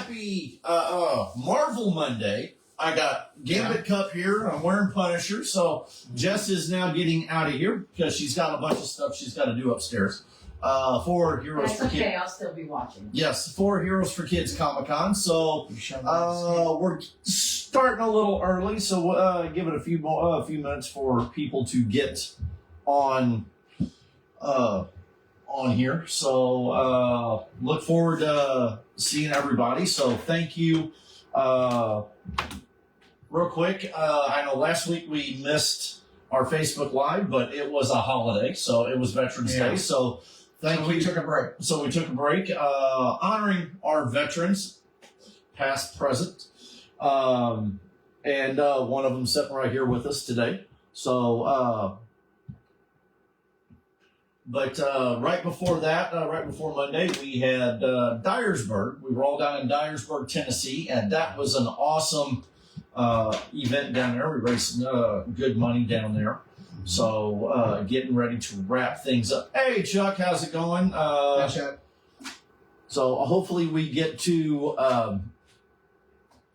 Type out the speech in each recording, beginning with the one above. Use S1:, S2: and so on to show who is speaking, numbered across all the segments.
S1: happy Marvel Monday. I got Gambit Cup here. I'm wearing Punisher. So Jess is now getting out of here because she's got a bunch of stuff she's got to do upstairs. 4 Heroes
S2: That's
S1: for Kids.
S2: okay, I'll still be watching.
S1: Yes, 4 Heroes for Kids Comiccon. So we're starting a little early. So give it a few minutes for people to get on here. So look forward to seeing everybody. So thank you. Real quick, I know last week we missed our Facebook Live, but it was a holiday, so it was Veterans Day. So thank you.
S3: We took a break.
S1: So we took a break, honoring our veterans, past, present, and one of them sitting right here with us today. So, but right before that, right before Monday, we had Dyersburg. We were all down in Dyersburg, Tennessee, and that was an awesome event down there. We raised good money down there. So getting ready to wrap things up. Hey, Chuck, how's it going?
S3: Hi, Chuck.
S1: So hopefully we get to, like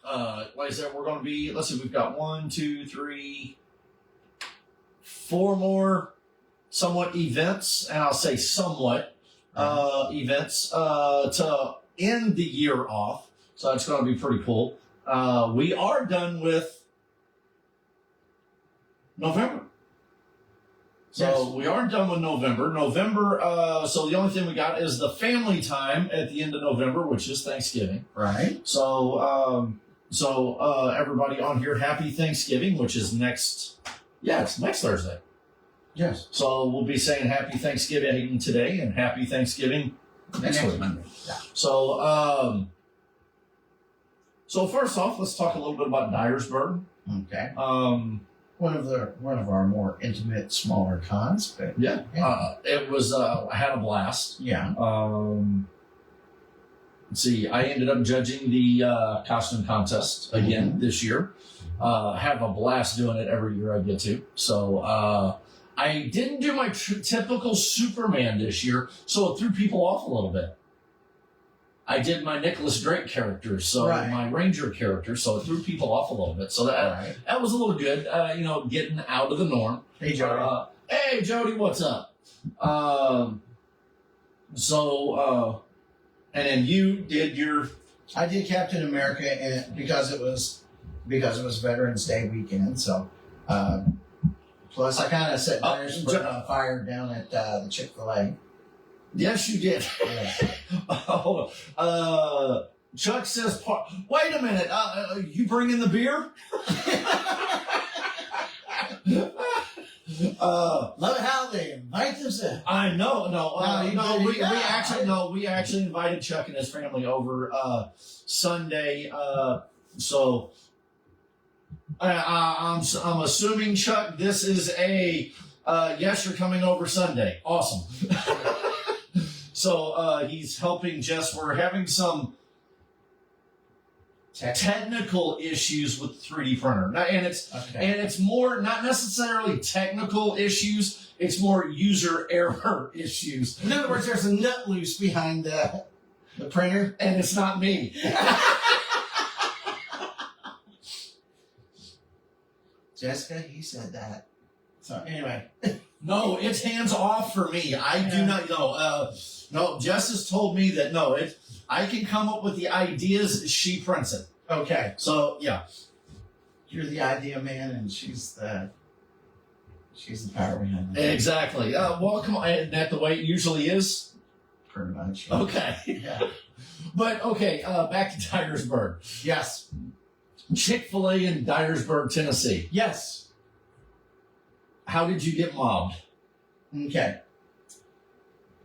S1: I said, we're going to be, let's see, we've got 1, 2, 3, 4 more somewhat events, and I'll say somewhat events to end the year off. So it's going to be pretty cool. We are done with November. So we are done with November. So the only thing we got is the family time at the end of November, which is Thanksgiving.
S3: Right.
S1: So everybody on here, happy Thanksgiving, which is it's next Thursday.
S3: Yes.
S1: So we'll be saying happy Thanksgiving today and happy Thanksgiving next week.
S3: Monday. Yeah.
S1: So, so first off, let's talk a little bit about Dyersburg.
S3: Okay. One of our more intimate, smaller cons, but
S1: it was I had a blast.
S3: Yeah.
S1: Let's see, I ended up judging the costume contest again this year. Have a blast doing it every year I get to. So I didn't do my typical Superman this year, so it threw people off a little bit. I did my Nicholas Drake character, so my Ranger character, so it threw people off a little bit. So that was a little good, getting out of the norm.
S3: Hey, Jody.
S1: Hey, Jody, what's up? And then you did your...
S3: I did Captain America, and because it was Veterans Day weekend, so plus I kind of set Dyersburg on fire down at the Chick-fil-A.
S1: Yes, you did. Hold on. Chuck says, wait a minute, you bring in the beer?
S3: Love how they invite themselves.
S1: I know. We actually invited Chuck and his family over Sunday. So I'm assuming, Chuck, this is a yes, you're coming over Sunday. Awesome. So he's helping Jess. We're having some technical issues with the 3D printer, and it's more not necessarily technical issues. It's more user error issues.
S3: In other words, there's a nut loose behind the printer,
S1: and it's not me.
S3: Jessica, he said that. So anyway.
S1: No, it's hands off for me. I do not know. No, Jess has told me that I can come up with the ideas, she prints it.
S3: Okay.
S1: So yeah.
S3: You're the idea man and she's the power behind it.
S1: Exactly. Well, come on, isn't that the way it usually is?
S3: Pretty much.
S1: Okay.
S3: Yeah.
S1: But okay, back to Dyersburg.
S3: Yes.
S1: Chick-fil-A in Dyersburg, Tennessee.
S3: Yes.
S1: How did you get mobbed?
S3: Okay.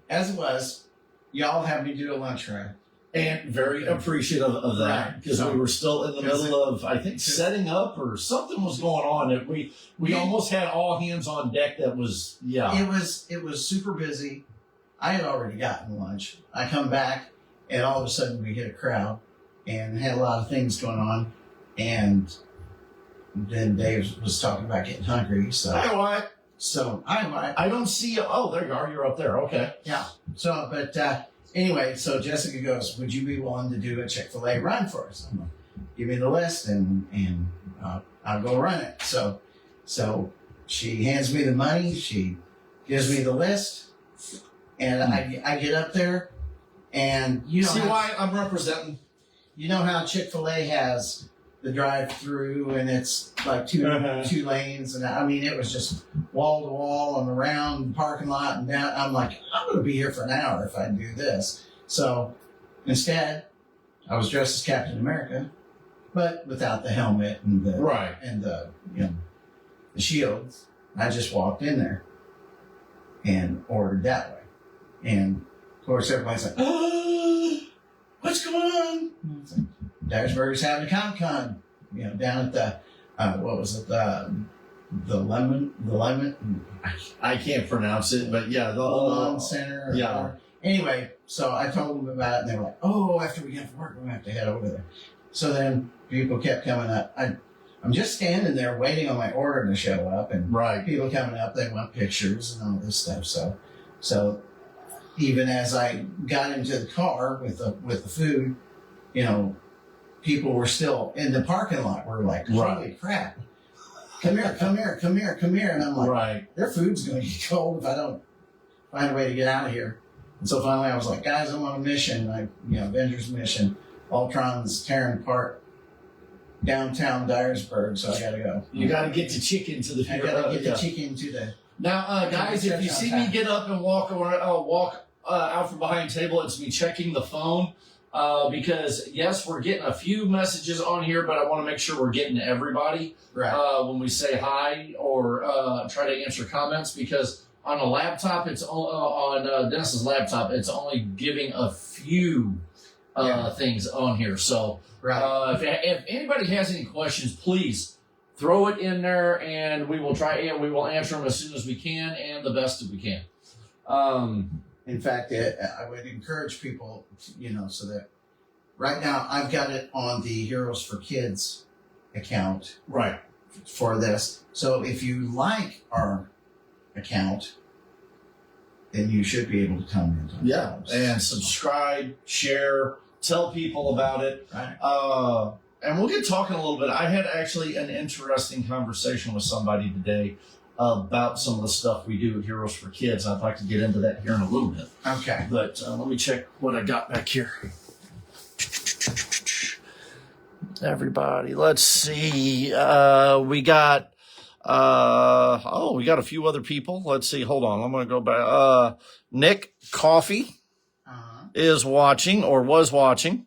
S3: As it was, y'all had me do a lunch run.
S1: And very appreciative of that because we were still in the middle of, I think, setting up or something was going on. And we almost had all hands on deck. That was,
S3: It was super busy. I had already gotten lunch. I come back and all of a sudden we hit a crowd and had a lot of things going on. And then Dave was talking about getting hungry. So
S1: hi, Wyatt.
S3: So hi, Wyatt.
S1: I don't see you. Oh, there you are. You're up there. Okay.
S3: Yeah. So, but anyway, so Jessica goes, "Would you be willing to do a Chick-fil-A run for us?" I'm like, "Give me the list and I'll go run it." So she hands me the money. She gives me the list, and I get up there, and
S1: See why I'm representing?
S3: You know how Chick-fil-A has the drive-through, and it's like two lanes, and I mean it was just wall to wall and around the parking lot and down. I'm like, I'm going to be here for an hour if I do this. So instead, I was dressed as Captain America, but without the helmet and the the shield. I just walked in there and ordered that way, and of course everybody's like, "Oh, what's going on?" Dyersburg's having a Comiccon, down at the what was it, the lemon.
S1: I can't pronounce it, but yeah, the
S3: Lawn Center.
S1: Yeah.
S3: Anyway, so I told them about it, and they were like, "Oh, after we get off work, we're gonna have to head over there." So then people kept coming up. I'm just standing there waiting on my order to show up, and people coming up, they want pictures and all this stuff. So even as I got into the car with the food, people were still in the parking lot. We're like, "Holy crap. Come here. And I'm like, their food's going to get cold if I don't find a way to get out of here. And so finally I was like, "Guys, I'm on a mission. Avengers mission. Ultron's tearing apart downtown Dyersburg, so I got to go."
S1: You got to get the chicken to the.
S3: I got to get the chicken to the.
S1: Now, guys, if you see me get up and walk out from behind the table, it's me checking the phone. Because yes, we're getting a few messages on here, but I want to make sure we're getting to everybody when we say hi or try to answer comments. Because on a laptop, it's on Dennis's laptop, it's only giving a few things on here. So if anybody has any questions, please throw it in there, and we will try and we will answer them as soon as we can and the best that we can.
S3: In fact, I would encourage people, so that right now I've got it on the Heroes for Kids account for this. So if you like our account, then you should be able to comment on it.
S1: And subscribe, share, tell people about it. And we'll get talking a little bit. I had actually an interesting conversation with somebody today about some of the stuff we do at Heroes for Kids. I'd like to get into that here in a little bit.
S3: Okay.
S1: But let me check what I got back here. Everybody, let's see. We got a few other people. Let's see. Hold on. I'm going to go back. Nick Coffee is watching or was watching.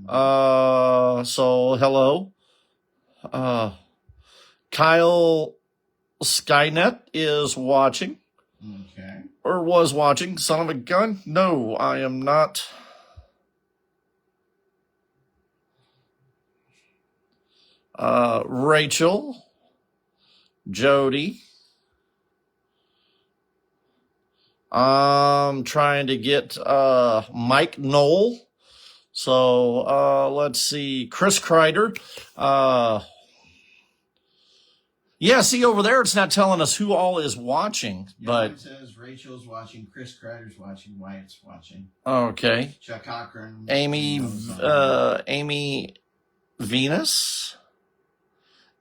S1: So hello. Kyle Skynet is watching.
S3: Okay.
S1: Or was watching. Son of a gun. No, I am not. Rachel. Jody. I'm trying to get Mike Knoll. So let's see. Chris Kreider. Yeah, see over there, it's not telling us who all is watching. But
S3: it says Rachel's watching, Chris Kreider's watching, Wyatt's watching.
S1: Okay.
S3: Chuck Cochran.
S1: Amy Venus.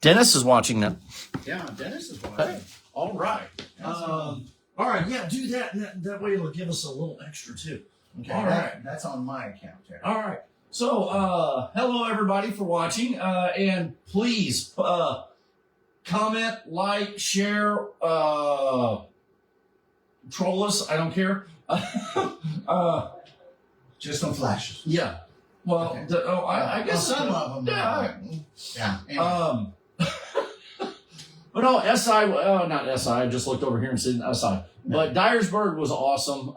S1: Dennis is watching now.
S3: Yeah, Dennis is watching.
S1: Hey, all right. All right, yeah, do that. That way it'll give us a little extra too.
S3: Okay,
S1: all right.
S3: That's on my account there.
S1: All right. So, hello everybody for watching, and please comment, like, share, troll us. I don't care.
S3: Just on flashes.
S1: Yeah. Well, okay. I guess
S3: some of them.
S1: Yeah.
S3: Anyway.
S1: But no, not SI. I just looked over here and said SI. But Dyersburg was awesome.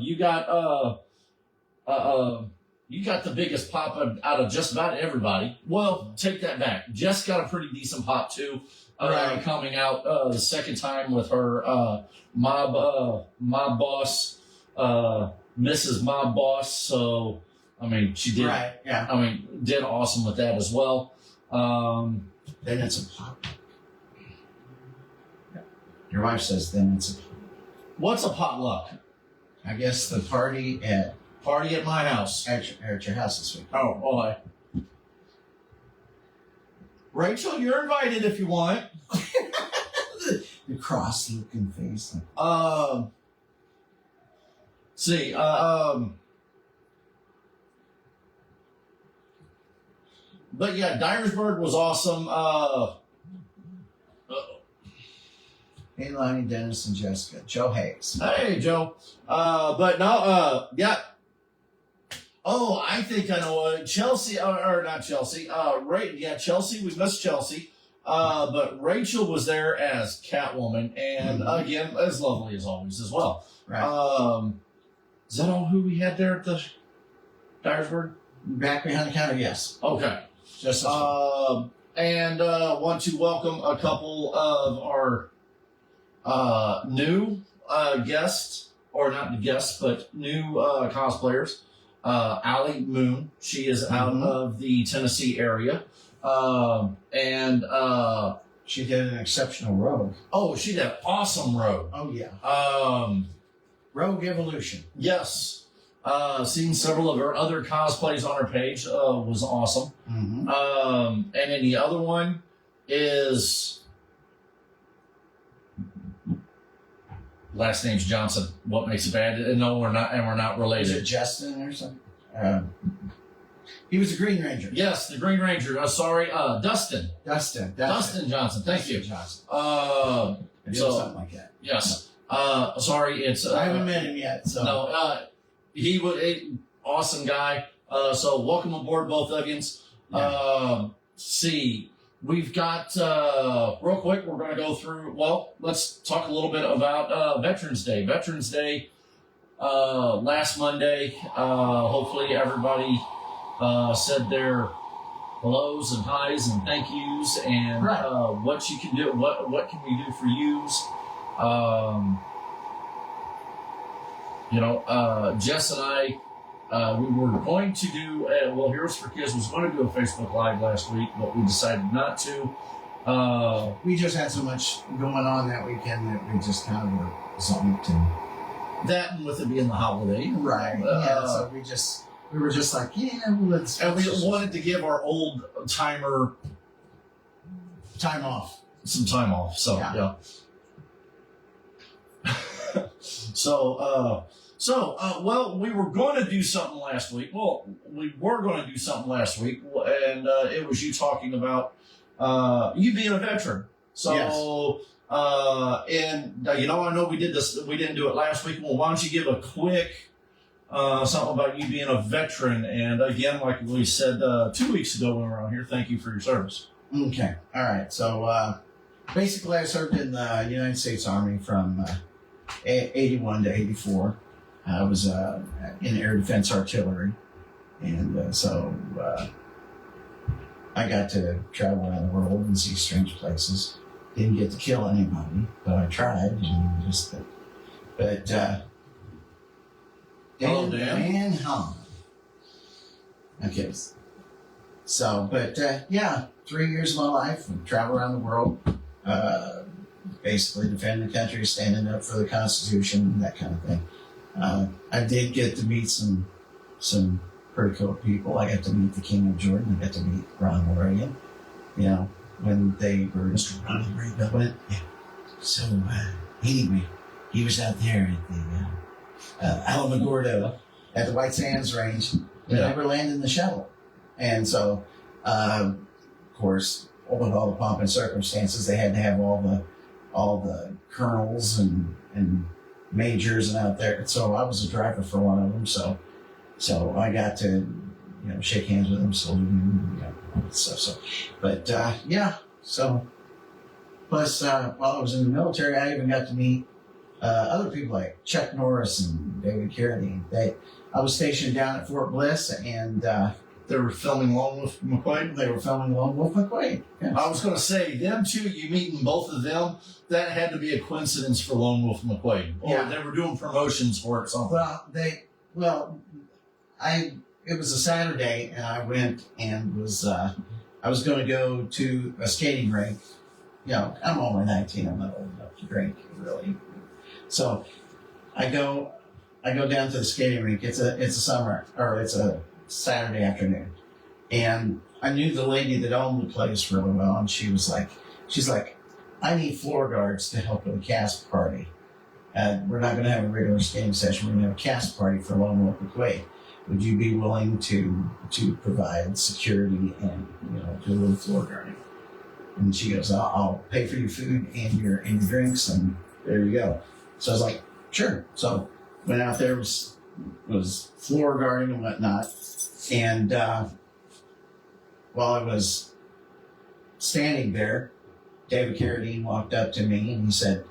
S1: You got the biggest pop out of just about everybody. Well, take that back. Jess got a pretty decent pop too. Coming out the second time with her mob boss, Mrs. Mob Boss. So I mean, she did.
S3: Right. Yeah.
S1: I mean, did awesome with that as well.
S3: Then it's a pop. Your wife says then it's a.
S1: What's a potluck?
S3: I guess the party at
S1: Party at my house.
S3: At your house this week.
S1: Oh, hi. Rachel, you're invited if you want.
S3: The cross-looking face.
S1: See, but yeah, Dyersburg was awesome.
S3: Hey, Lonnie, Dennis, and Jessica. Joe Hayes.
S1: Hey, Joe. But no, yeah. Oh, I think I know Chelsea, or not Chelsea. Chelsea. We missed Chelsea. But Rachel was there as Catwoman, and again, as lovely as always as well.
S3: Right.
S1: Is that all who we had there at the Dyersburg?
S3: Back behind the counter, yes.
S1: Okay.
S3: Just
S1: and want to welcome a couple of our new guests, or not guests, but new cosplayers. Allie Moon, she is out of the Tennessee area. And
S3: she did an exceptional rogue.
S1: Oh, she did an awesome rogue.
S3: Oh, yeah. Rogue Evolution.
S1: Yes. Seeing several of her other cosplays on her page was awesome. And then the other one is last name's Johnson. What makes it bad? No, we're not related.
S3: Is it Justin or something? He was a Green Ranger.
S1: Yes, the Green Ranger. Dustin.
S3: Dustin
S1: Johnson. Thank you.
S3: Johnson.
S1: Something
S3: like that.
S1: Yes. Sorry, it's.
S3: I haven't met him yet. So.
S1: No, he was an awesome guy. So welcome aboard, both of you. See, we've got, real quick, we're going to go through, well, let's talk a little bit about Veterans Day. Veterans Day, last Monday, hopefully everybody said their hellos and highs and thank yous and what you can do, what can we do for yous. Jess and I, we were going to do, Heroes for Kids was going to do a Facebook Live last week, but we decided not to.
S3: We just had so much going on that weekend that we just kind of were zonked. And
S1: that, and with it being the holiday.
S3: Right. So we were just like, let's.
S1: And we wanted to give our old timer
S3: time off.
S1: Some time off. So, yeah. We were going to do something last week. Well, we were going to do something last week, and it was you talking about you being a veteran. So,
S3: yes.
S1: I know we did this. We didn't do it last week. Well, why don't you give a quick something about you being a veteran? And again, like we said 2 weeks ago when we were on here, thank you for your service.
S3: Okay. All right. So basically, I served in the United States Army from 81 to 84. I was in air defense artillery, and so I got to travel around the world and see strange places. Didn't get to kill anybody, but I tried. Dan Hahn. Okay. So, 3 years of my life, and travel around the world, basically defending the country, standing up for the Constitution, that kind of thing. I did get to meet some pretty cool people. I got to meet the King of Jordan. I got to meet Ronald Reagan. When they were Mr. Ronald Reagan went. Yeah. So anyway, he was out there at the Alamogordo at the White Sands Range. They never landed the shuttle, and so of course, with all the pomp and circumstances, they had to have all the colonels and majors and out there. So I was a driver for one of them. So I got to, shake hands with them, salute him, all that stuff. So plus, while I was in the military, I even got to meet other people like Chuck Norris and David Carradine. I was stationed down at Fort Bliss, and
S1: they were filming Lone Wolf McQuade.
S3: They were filming Lone Wolf McQuade. Yes.
S1: I was going to say, them two, you meeting both of them, that had to be a coincidence for Lone Wolf McQuade. Or they were doing promotions for it or something.
S3: It was a Saturday, and I went and I was going to go to a skating rink. I'm only 19, I'm not old enough to drink, really. So I go, I go down to the skating rink. It's a Saturday afternoon, and I knew the lady that owned the place really well, and she's like, I need floor guards to help with a cast party. We're not going to have a regular skating session. We're going to have a cast party for Lone Wolf McQuaid. Would you be willing to provide security and do a little floor guarding? And she goes, I'll pay for your food and your drinks, and there you go. So I was like, sure. So went out there, was floor guarding and whatnot, and while I was standing there, David Carradine walked up to me and he said,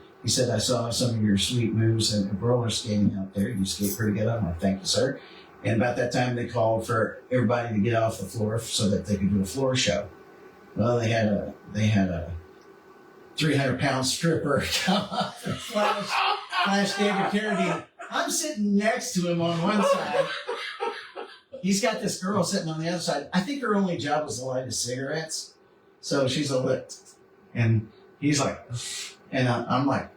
S3: I saw some of your sweet moves and roller skating out there. You skate pretty good. I'm like, thank you, sir. And about that time, they called for everybody to get off the floor so that they could do a floor show. Well, they had a 300-pound stripper come up and flash David Carradine. I'm sitting next to him on one side. He's got this girl sitting on the other side. I think her only job was to light his cigarettes. So she's a lit. And he's like, and I'm like,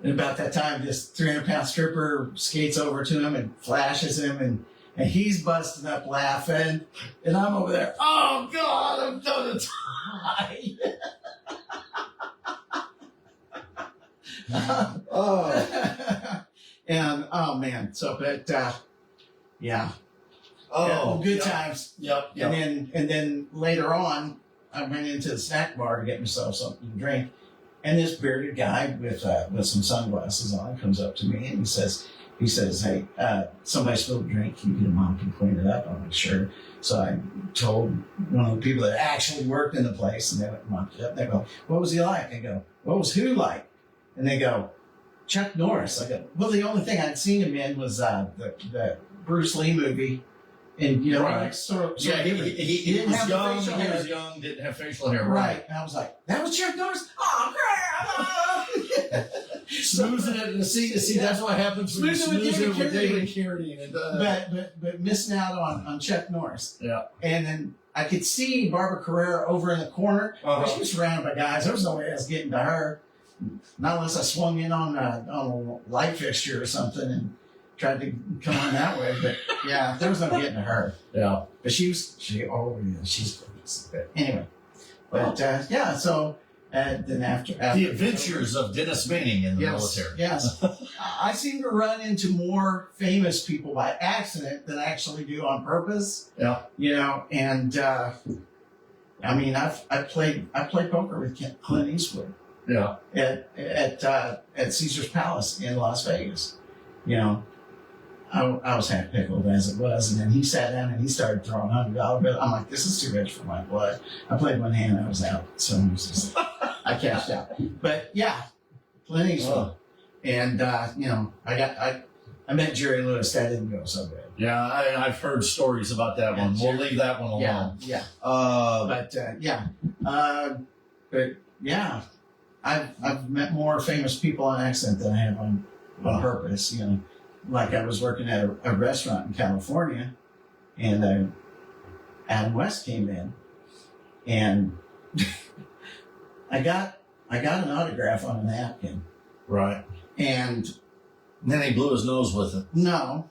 S3: and about that time, this 300-pound stripper skates over to him and flashes him, and he's busting up laughing. And I'm over there, oh, God, I'm gonna die. And, oh, man. So, but, yeah.
S1: Oh,
S3: yeah, good times.
S1: Yep.
S3: And then later on, I went into the snack bar to get myself something to drink. And this bearded guy with some sunglasses on comes up to me and he says, hey, somebody spilled a drink. Can you get a mop and clean it up? I'm like, sure. So I told one of the people that actually worked in the place, and they went and mopped it up. They go, what was he like? I go, what was who like? And they go, Chuck Norris. I go, well, the only thing I'd seen him in was the Bruce Lee movie. And,
S1: right.
S3: like sort of
S1: He
S3: didn't
S1: was
S3: have
S1: young.
S3: facial
S1: He
S3: hair.
S1: was young. Didn't have facial hair.
S3: Right. And I was like, that was Chuck Norris? Oh, crap.
S1: Snoozing it in the seat. See, that's what happens when you snooze it with David Carradine.
S3: But missing out on Chuck Norris.
S1: Yeah.
S3: And then I could see Barbara Carrera over in the corner. But she was surrounded by guys. There was no way I was getting to her. Not unless I swung in on a light fixture or something and tried to come on that way. But yeah, there was no getting to her.
S1: Yeah.
S3: But she's gorgeous. But anyway. But yeah, so then after
S1: the adventures of Dennis Manning in the
S3: yes,
S1: military.
S3: Yes. I seem to run into more famous people by accident than I actually do on purpose.
S1: Yeah.
S3: And I mean, I played poker with Clint Eastwood.
S1: Yeah.
S3: At Caesar's Palace in Las Vegas. I was half pickled as it was, and then he sat down and he started throwing $100 bills. I'm like, this is too rich for my blood. I played one hand, I was out, so it was just, I cashed out. But yeah, Clint Eastwood, and I met Jerry Lewis. That didn't go so good.
S1: Yeah, I've heard stories about that one. We'll leave that one alone.
S3: Yeah. But yeah, I've met more famous people on accident than I have on purpose. Like I was working at a restaurant in California, and Adam West came in, and I got an autograph on a napkin.
S1: Right.
S3: And
S1: then he blew his nose with it.
S3: No,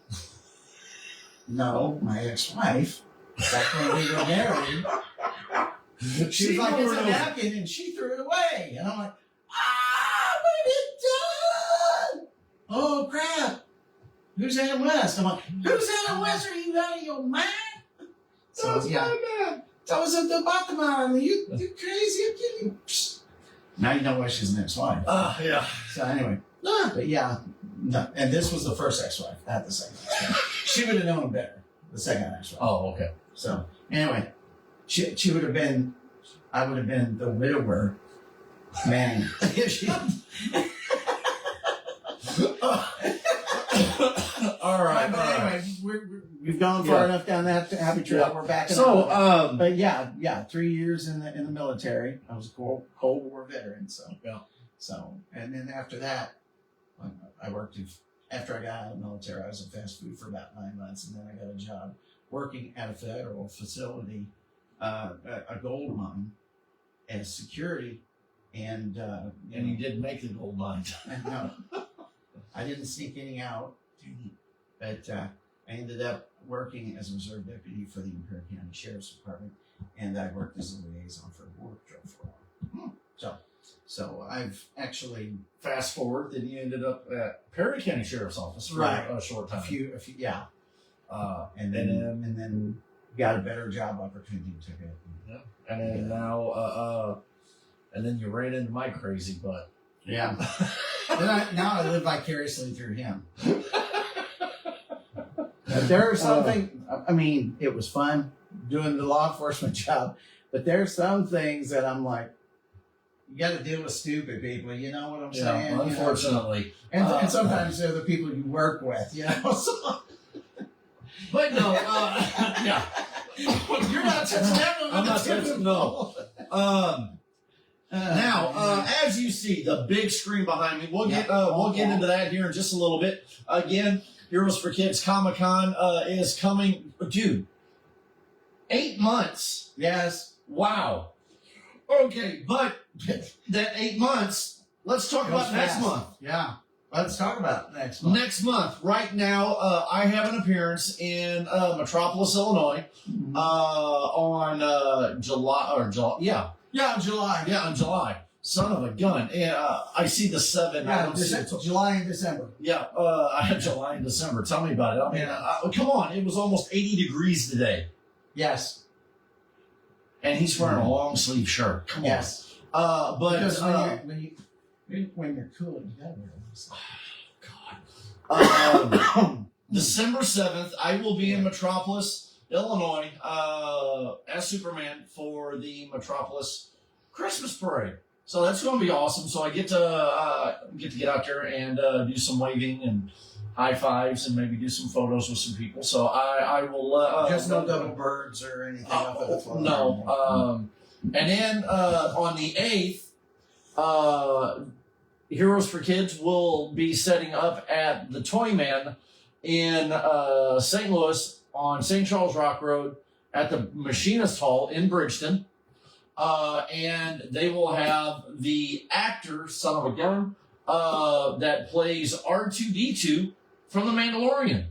S3: my ex-wife, back when we were married, she was like, it's a napkin, and she threw it away. And I'm like, what have you done? Oh, crap. Who's Adam West? I'm like, who's Adam West? Are you out of your mind? So, yeah. That was at the bottom of you crazy. You kidding? Now you know why she's an ex-wife.
S1: Yeah.
S3: So, anyway. But, yeah. No. And this was the first ex-wife, not the second ex-wife. She would have known better, the second ex-wife.
S1: Oh, okay.
S3: So, anyway. She would have been, I would have been the widower Manning. All right. But anyway, we've gone far enough down that happy trail. We're back. But yeah, 3 years in the military. I was a Cold War veteran. So
S1: yeah.
S3: So and then after that, I worked. After I got out of the military, I was in fast food for about 9 months, and then I got a job working at a federal facility, a gold mine, as security, and
S1: you did make the gold mine.
S3: No, I didn't sneak any out. But I ended up working as a reserve deputy for the Imperial County Sheriff's Department, and I worked as a liaison for the Border Patrol for a while. So I've actually
S1: Fast forward, then you ended up at Perry County Sheriff's Office for
S3: Right.
S1: a short time.
S3: a few, yeah,
S1: And
S3: and then got a better job opportunity and took it.
S1: And then now, and then you ran into my crazy butt.
S3: Yeah. Now I live vicariously through him. There are something. I mean, it was fun doing the law enforcement job, but there's some things that I'm like, you got to deal with stupid people. You know what I'm saying?
S1: Unfortunately,
S3: And sometimes they're the people you work with. You know. So.
S1: But no, yeah, you're not touching that one. I'm not touching. No. Now, as you see, the big screen behind me. We'll get into that here in just a little bit. Again, Heroes for Kids Comic-Con is coming, dude. 8 months.
S3: Yes.
S1: Wow. Okay, but that 8 months. Let's talk about next month.
S3: Yeah. Let's talk about next month.
S1: Next month, right now, I have an appearance in Metropolis, Illinois, on July. Yeah,
S3: Yeah, July.
S1: yeah, in July. Son of a gun. I see the 7. I don't see the
S3: July and December.
S1: Yeah, I have July and December. Tell me about it. I mean, come on. It was almost 80 degrees today.
S3: Yes.
S1: And he's wearing a long sleeve shirt. Come
S3: Yes.
S1: on. But
S3: Because when you're cool, you gotta wear this.
S1: God. December 7th, I will be in Metropolis, Illinois, as Superman for the Metropolis Christmas Parade. So that's going to be awesome. So I get to get out there and do some waving and high fives and maybe do some photos with some people. So I will
S3: Just no double birds or anything up at the floor.
S1: No. And then on the 8th, Heroes for Kids will be setting up at the Toyman in St. Louis on St. Charles Rock Road at the Machinist Hall in Bridgeton. And they will have the actor, son of a gun, that plays R2-D2 from The Mandalorian.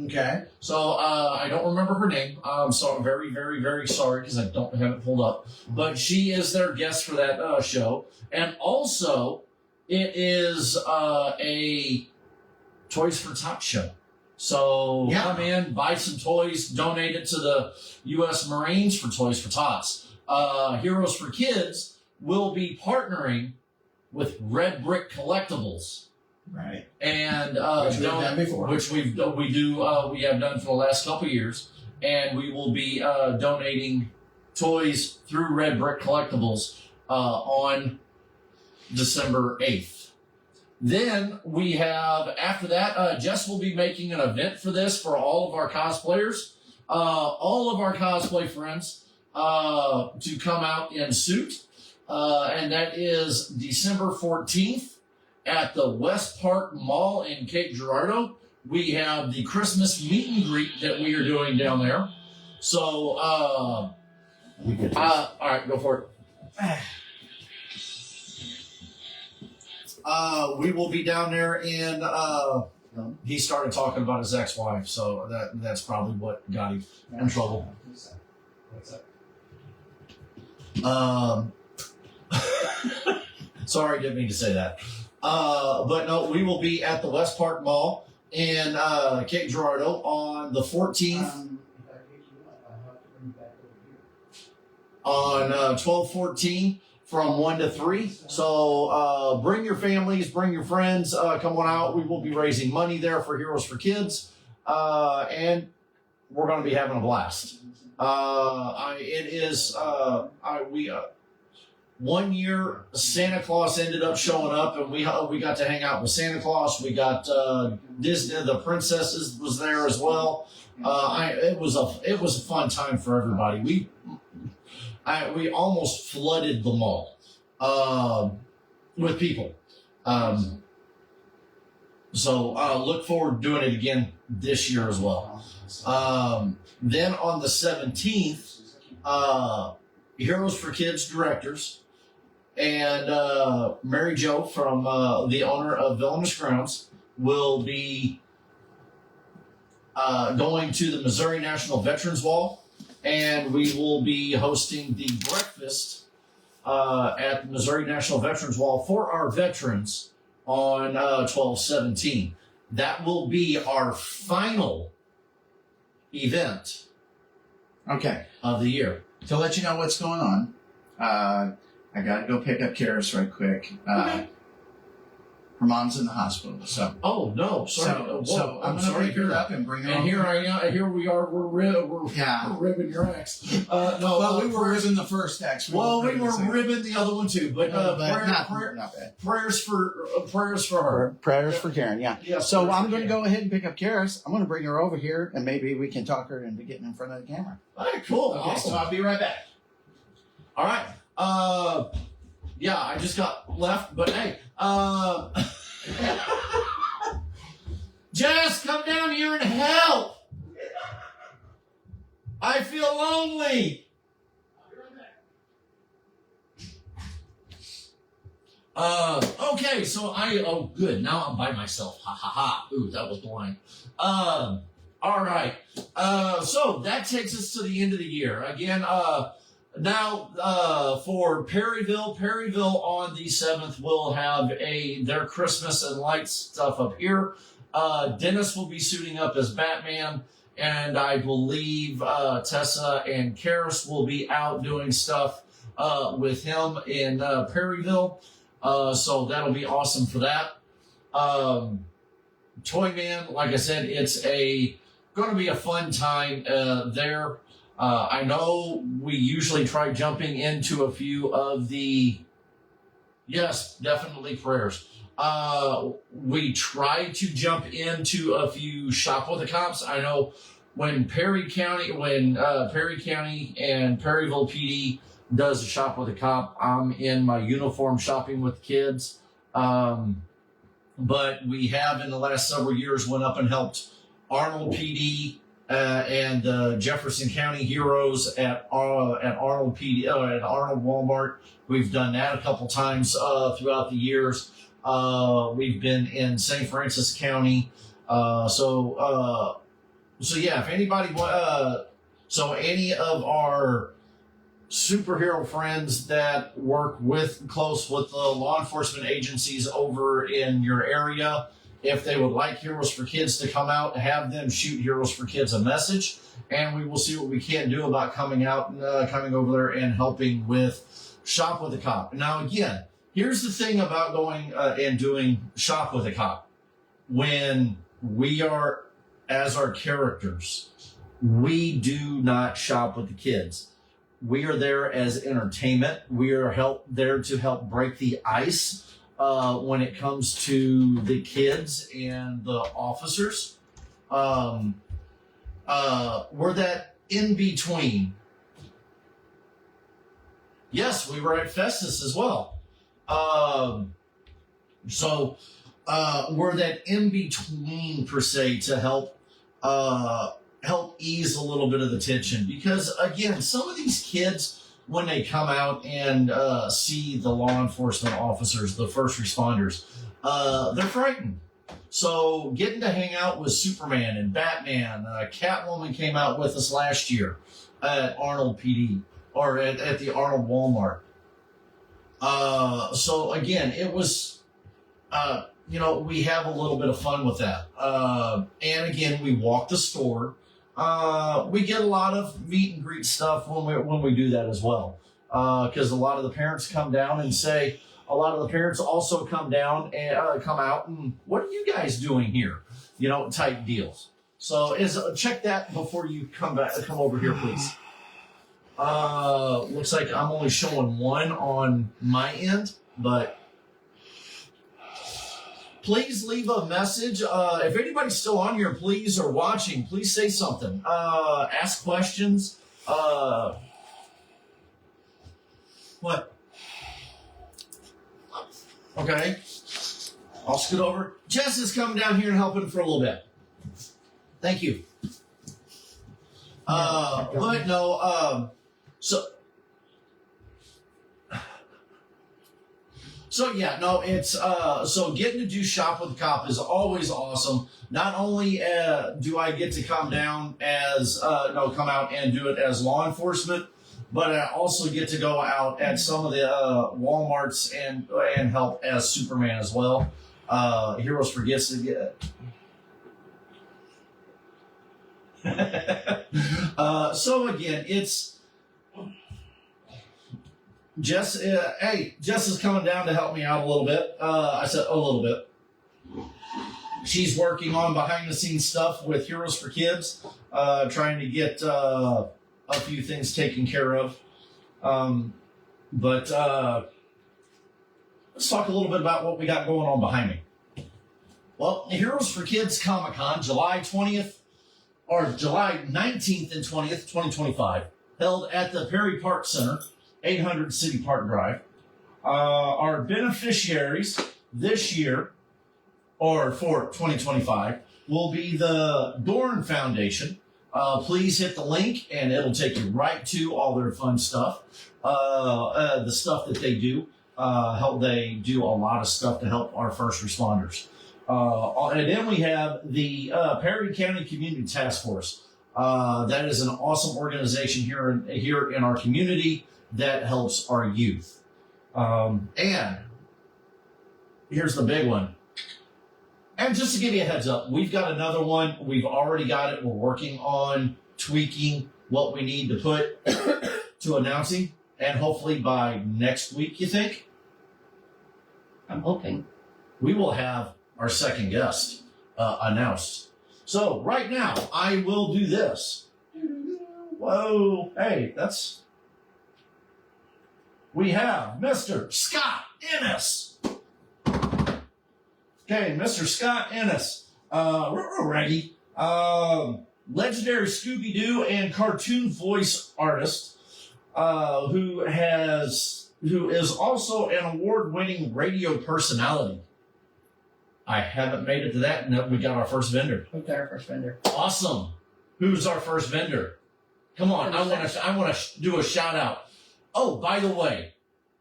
S3: Okay.
S1: So I don't remember her name. I'm so very, very, very sorry because I don't have it pulled up. But she is their guest for that show. And also, it is a Toys for Tots show. So come in, buy some toys, donate it to the U.S. Marines for Toys for Tots. Heroes for Kids will be partnering with Red Brick Collectibles.
S3: Right.
S1: And
S3: which we've done before.
S1: Which we have done for the last couple of years, and we will be donating toys through Red Brick Collectibles on December 8th. Then we have, after that, Jess will be making an event for this for all of our cosplayers, all of our cosplay friends to come out in suit, and that is December 14th. At the West Park Mall in Cape Girardeau, we have the Christmas meet and greet that we are doing down there. So, all right, go for it. We will be down there in, he started talking about his ex-wife, so that's probably what got him in trouble.
S3: What's up?
S1: Sorry, didn't mean to say that. But no, we will be at the West Park Mall in Cape Girardeau on the 14th. On 12/14 from 1 to 3. So bring your families, bring your friends, come on out. We will be raising money there for Heroes for Kids, and we're going to be having a blast. One year, Santa Claus ended up showing up, and we got to hang out with Santa Claus. We got Disney, the princesses was there as well. It was a fun time for everybody. We almost flooded the mall with people. So look forward to doing it again this year as well. Then on the 17th, Heroes for Kids directors and Mary Jo from the owner of Villainous Grounds will be going to the Missouri National Veterans Wall, and we will be hosting the breakfast at the Missouri National Veterans Wall for our veterans on 12/17. That will be our final event
S3: Okay.
S1: of the year.
S3: To let you know what's going on, I got to go pick up Karis right quick.
S1: Okay.
S3: Her mom's in the hospital, so.
S1: Oh no! Sorry.
S3: So I'm going to pick her up and bring her.
S1: And
S3: over.
S1: here we are. We're ribbing your ex. No,
S3: Well, we were ribbing the first ex.
S1: We were ribbing the other one too. But,
S3: not bad.
S1: prayers for her.
S3: Prayers for Karen. Yeah.
S1: Yes,
S3: So
S1: prayers
S3: I'm
S1: for
S3: going to
S1: Karen.
S3: go ahead and pick up Karis. I'm going to bring her over here, and maybe we can talk her into getting in front of the camera.
S1: All right, cool.
S3: Okay,
S1: Awesome.
S3: so I'll be right back.
S1: All right. Yeah, I just got left, but hey, Jess, come down here and help. I feel lonely. Okay, so good. Now I'm by myself. Ha ha ha. Ooh, that was blind. All right. So that takes us to the end of the year. Again, now, for Perryville on the 7th will have their Christmas and lights stuff up here. Dennis will be suiting up as Batman, and I believe Tessa and Karis will be out doing stuff with him in Perryville. So that'll be awesome for that. Toyman, like I said, it's going to be a fun time there. I know we usually try jumping into a few of the, yes, definitely prayers. We try to jump into a few shop with the cops. I know when Perry County and Perryville PD does a shop with a cop, I'm in my uniform shopping with kids. But we have in the last several years went up and helped Arnold PD and the Jefferson County Heroes at Arnold PD at Arnold Walmart. We've done that a couple times throughout the years. We've been in St. Francis County. So yeah, if anybody so any of our superhero friends that work close with the law enforcement agencies over in your area, if they would like Heroes for Kids to come out, have them shoot Heroes for Kids a message, and we will see what we can do about coming out and coming over there and helping with Shop with a Cop. Now, again, here's the thing about going and doing Shop with a Cop. When we are, as our characters, we do not shop with the kids. We are there as entertainment. We are there to help break the ice when it comes to the kids and the officers. We're that in between. Yes, we were at Festus as well. So we're that in between per se to help ease a little bit of the tension, because again, some of these kids, when they come out and see the law enforcement officers, the first responders, they're frightened. So getting to hang out with Superman and Batman, Catwoman came out with us last year at Arnold PD or at the Arnold Walmart. So again, it was, we have a little bit of fun with that. And again, we walk the store. We get a lot of meet and greet stuff when we do that as well. Because a lot of the parents come down and say, a lot of the parents also come down and come out and, what are you guys doing here? Type deals. So check that before you come over here, please. Looks like I'm only showing one on my end, but please leave a message. If anybody's still on here, please, or watching, please say something. Ask questions. What? Okay. I'll scoot over. Jess is coming down here and helping for a little bit. Thank you. But So yeah, no, it's so getting to do Shop with the Cop is always awesome. Not only do I get to come down as come out and do it as law enforcement, but I also get to go out at some of the Walmarts and help as Superman as well. Heroes forgets to get. So again, it's. Jess, Jess is coming down to help me out a little bit. I said a little bit. She's working on behind the scenes stuff with Heroes for Kids, trying to get a few things taken care of. But let's talk a little bit about what we got going on behind me. Well, Heroes for Kids Comiccon, July 19th and 20th, 2025, held at the Perry Park Center. 800 City Park Drive. Our beneficiaries this year, or for 2025, will be the Dorn Foundation. Please hit the link and it'll take you right to all their fun stuff. The stuff that they do. They do a lot of stuff to help our first responders. And then we have the Perry County Community Task Force. That is an awesome organization here in our community that helps our youth. And here's the big one. And just to give you a heads up, we've got another one. We've already got it. We're working on tweaking what we need to put to announcing. And hopefully by next week, you think?
S2: I'm hoping.
S1: We will have our second guest announced. So right now, I will do this. Whoa. Hey, that's... We have Mr. Scott Ennis. Okay, Mr. Scott Ennis. Reggie. Legendary Scooby-Doo and cartoon voice artist who is also an award-winning radio personality. I haven't made it to that. No, we got our first vendor.
S2: We've got our first vendor.
S1: Awesome. Who's our first vendor? Come on, I want to do a shout out. Oh, by the way,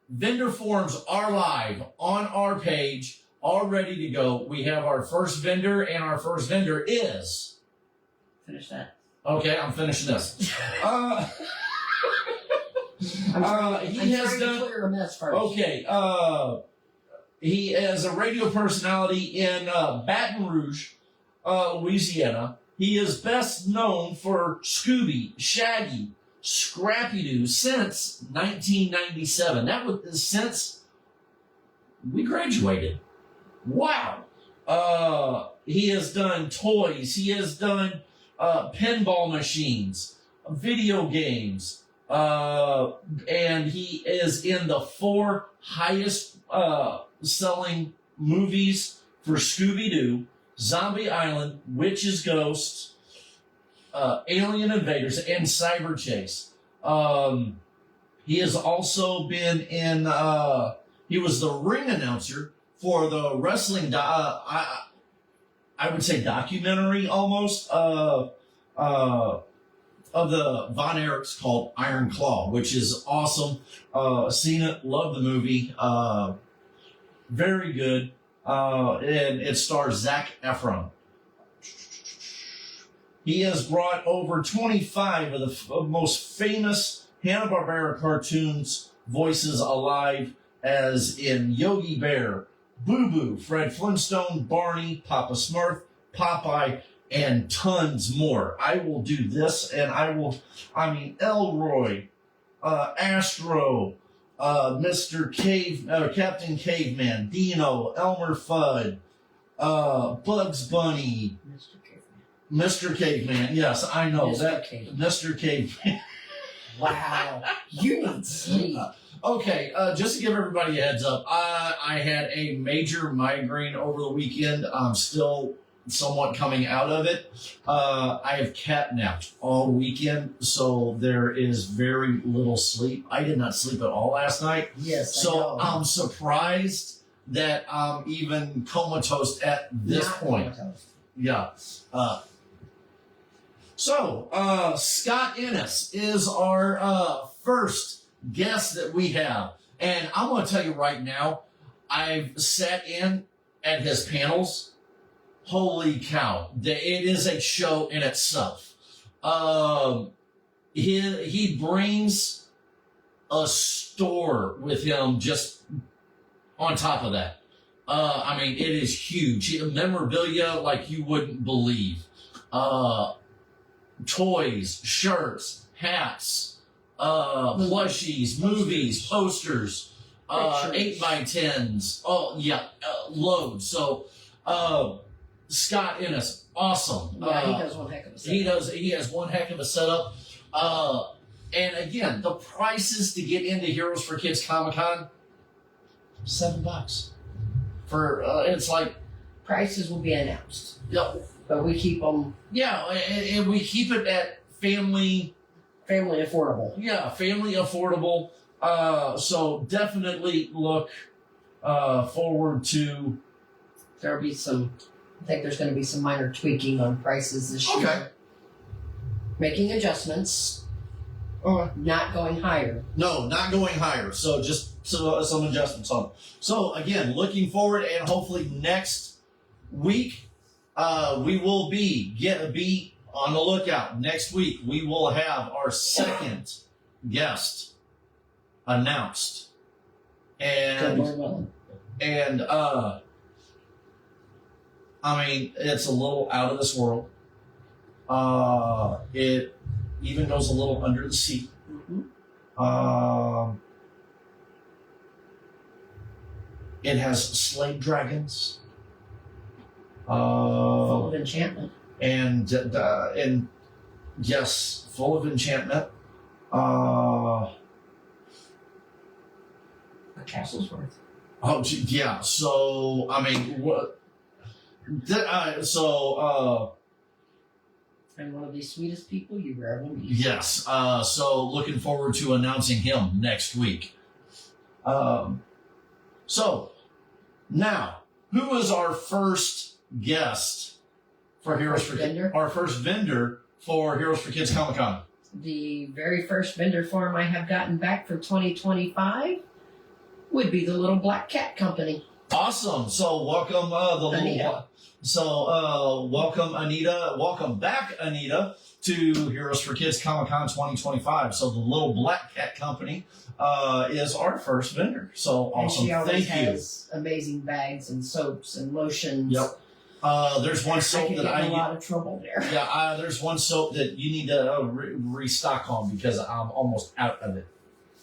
S1: vendor forms are live on our page, all ready to go. We have our first vendor, and our first vendor is...
S2: Finish that.
S1: Okay, I'm finishing this. He has done...
S2: Clear a mess first.
S1: Okay, he is a radio personality in Baton Rouge, Louisiana. He is best known for Scooby, Shaggy, Scrappy-Doo since 1997. That was since we graduated. Wow. He has done toys. He has done pinball machines, video games, and he is in the 4 highest selling movies for Scooby-Doo: Zombie Island, Witches, Ghosts, Alien Invaders, and Cyber Chase. He has also been in, he was the ring announcer for the wrestling, I would say documentary almost, of the Von Erichs called Iron Claw, which is awesome. Seen it, love the movie. Very good. And it stars Zac Efron. He has brought over 25 of the most famous Hanna-Barbera cartoons voices alive, as in Yogi Bear, Boo Boo, Fred Flintstone, Barney, Papa Smurf, Popeye, and tons more. I will do this, and Elroy, Astro, Captain Caveman, Dino, Elmer Fudd, Bugs Bunny, Mr. Caveman. Yes, I know that. Mr. Caveman.
S2: Wow. You need sleep.
S1: Okay, just to give everybody a heads up, I had a major migraine over the weekend. I'm still somewhat coming out of it. I have catnapped all weekend, so there is very little sleep. I did not sleep at all last night.
S2: Yes,
S1: so I'm surprised that I'm even comatose at this point.
S2: Comatose.
S1: Yeah. So Scott Ennis is our first guest that we have. And I'm going to tell you right now, I've sat in at his panels. Holy cow. It is a show in itself. He brings a store with him just on top of that. I mean, it is huge. Memorabilia like you wouldn't believe. Toys, shirts, hats, plushies, movies, posters, 8x10s. Oh, yeah, loads. So, Scott Ennis, awesome.
S2: Yeah, he does one heck of a setup.
S1: He has one heck of a setup. And again, the prices to get into Heroes for Kids Comic-Con, $7. For, it's like,
S2: Prices will be announced,
S1: yeah,
S2: but we keep them
S1: yeah, and we keep it at family
S2: affordable.
S1: Yeah, family affordable. So definitely look forward to.
S2: There'll be some. I think there's going to be some minor tweaking on prices this
S1: Okay.
S2: year. Making adjustments, not going higher.
S1: No, not going higher. So just some adjustments on. So again, looking forward, and hopefully next week we will be on the lookout. Next week we will have our second guest announced,
S2: Good Lord willing.
S1: and I mean, it's a little out of this world. It even goes a little under the seat.
S2: Mm-hmm.
S1: It has slave dragons.
S2: Full of enchantment.
S1: And yes, full of enchantment.
S2: A castle's worth.
S1: Oh, yeah. So I mean, what?
S2: And one of the sweetest people you ever meet.
S1: Yes. So looking forward to announcing him next week. So now, who is our first guest for Heroes for Kids? Our first vendor for Heroes for Kids Comic-Con.
S2: The very first vendor form I have gotten back for 2025 would be the Little Black Cat Company.
S1: Awesome. So welcome
S2: Anita.
S1: Welcome Anita. Welcome back, Anita, to Heroes for Kids Comic-Con 2025. So the Little Black Cat Company is our first vendor. So awesome.
S2: And she always
S1: Thank you.
S2: has amazing bags and soaps and lotions.
S1: Yep. There's one
S2: I
S1: soap
S2: could
S1: that
S2: get
S1: I
S2: in a lot of trouble there.
S1: yeah. There's one soap that you need to restock on because I'm almost out of it.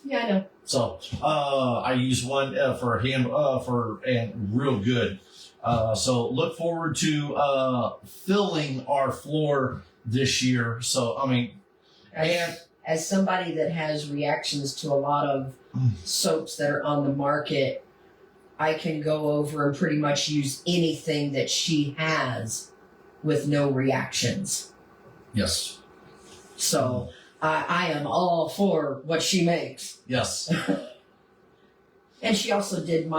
S2: Yeah, I know.
S1: So I use one for and real good. So look forward to filling our floor this year. So I mean,
S2: As somebody that has reactions to a lot of soaps that are on the market, I can go over and pretty much use anything that she has with no reactions.
S1: yes,
S2: So I am all for what she makes.
S1: yes,
S2: And she also did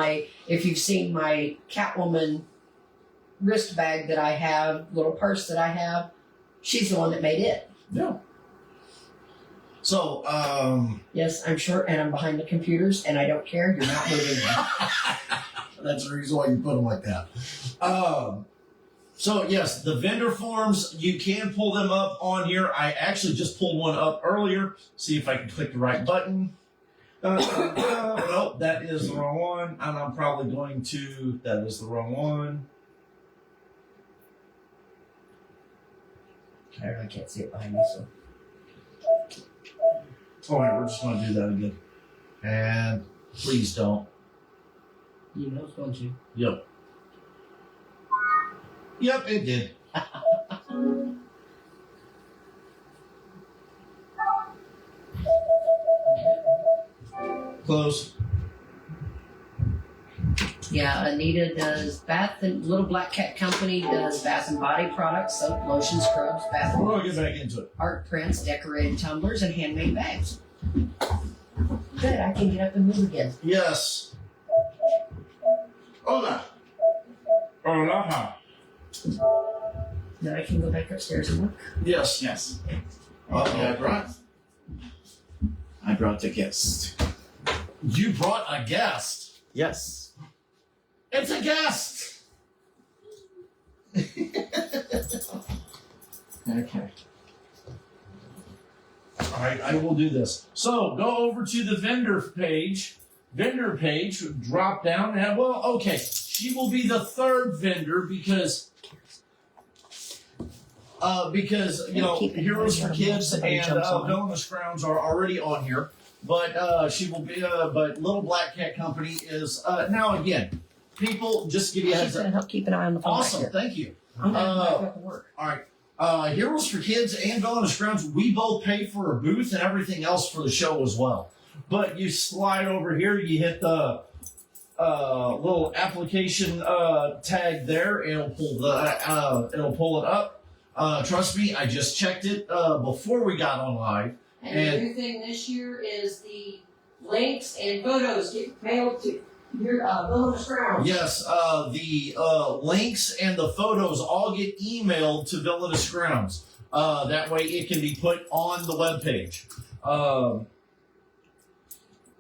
S2: if you've seen my Catwoman wrist bag that I have, little purse that I have, she's the one that made it.
S1: yeah. So
S2: Yes, I'm short and I'm behind the computers and I don't care. You're not moving me.
S1: that's the reason why you put them like that. So yes, the vendor forms, you can pull them up on here. I actually just pulled one up earlier. See if I can click the right button. Nope, that is the wrong one. And I'm probably going to, that is the wrong one.
S2: I really can't see it behind me, so.
S1: All right, we're just going to do that again. And please don't.
S2: You know it's going to.
S1: Yep. Yep, it did. Close.
S2: Yeah, Anita does Little Black Cat Company does bath and body products, soap, lotion, scrubs, bath
S1: We're going to get back into it.
S2: art prints, decorated tumblers, and handmade bags. Good, I can get up and move again.
S1: Yes. Hola. Hola.
S2: Now I can go back upstairs and work.
S1: Yes.
S4: Yes.
S1: Uh-oh.
S4: I brought the guest.
S1: You brought a guest.
S4: Yes.
S1: It's a guest. Okay. All right, I will do this. So go over to the vendor page. Vendor page, drop down, and okay, she will be the third vendor because Heroes for Kids and Villainous Grounds are already on here, but she will be. But Little Black Cat Company is now again. People, just give you a heads
S2: She's
S1: up.
S2: gonna help keep an eye on the phone.
S1: Awesome, thank you.
S2: I'm gonna back up to work.
S1: All right. Heroes for Kids and Villainous Grounds, we both pay for a booth and everything else for the show as well. But you slide over here, you hit the little application tag there, it'll pull it up. Trust me, I just checked it before we got on live.
S2: And the new thing this year is the links and photos get mailed to your Villainous Grounds.
S1: Yes, the links and the photos all get emailed to Villainous Grounds. That way it can be put on the webpage.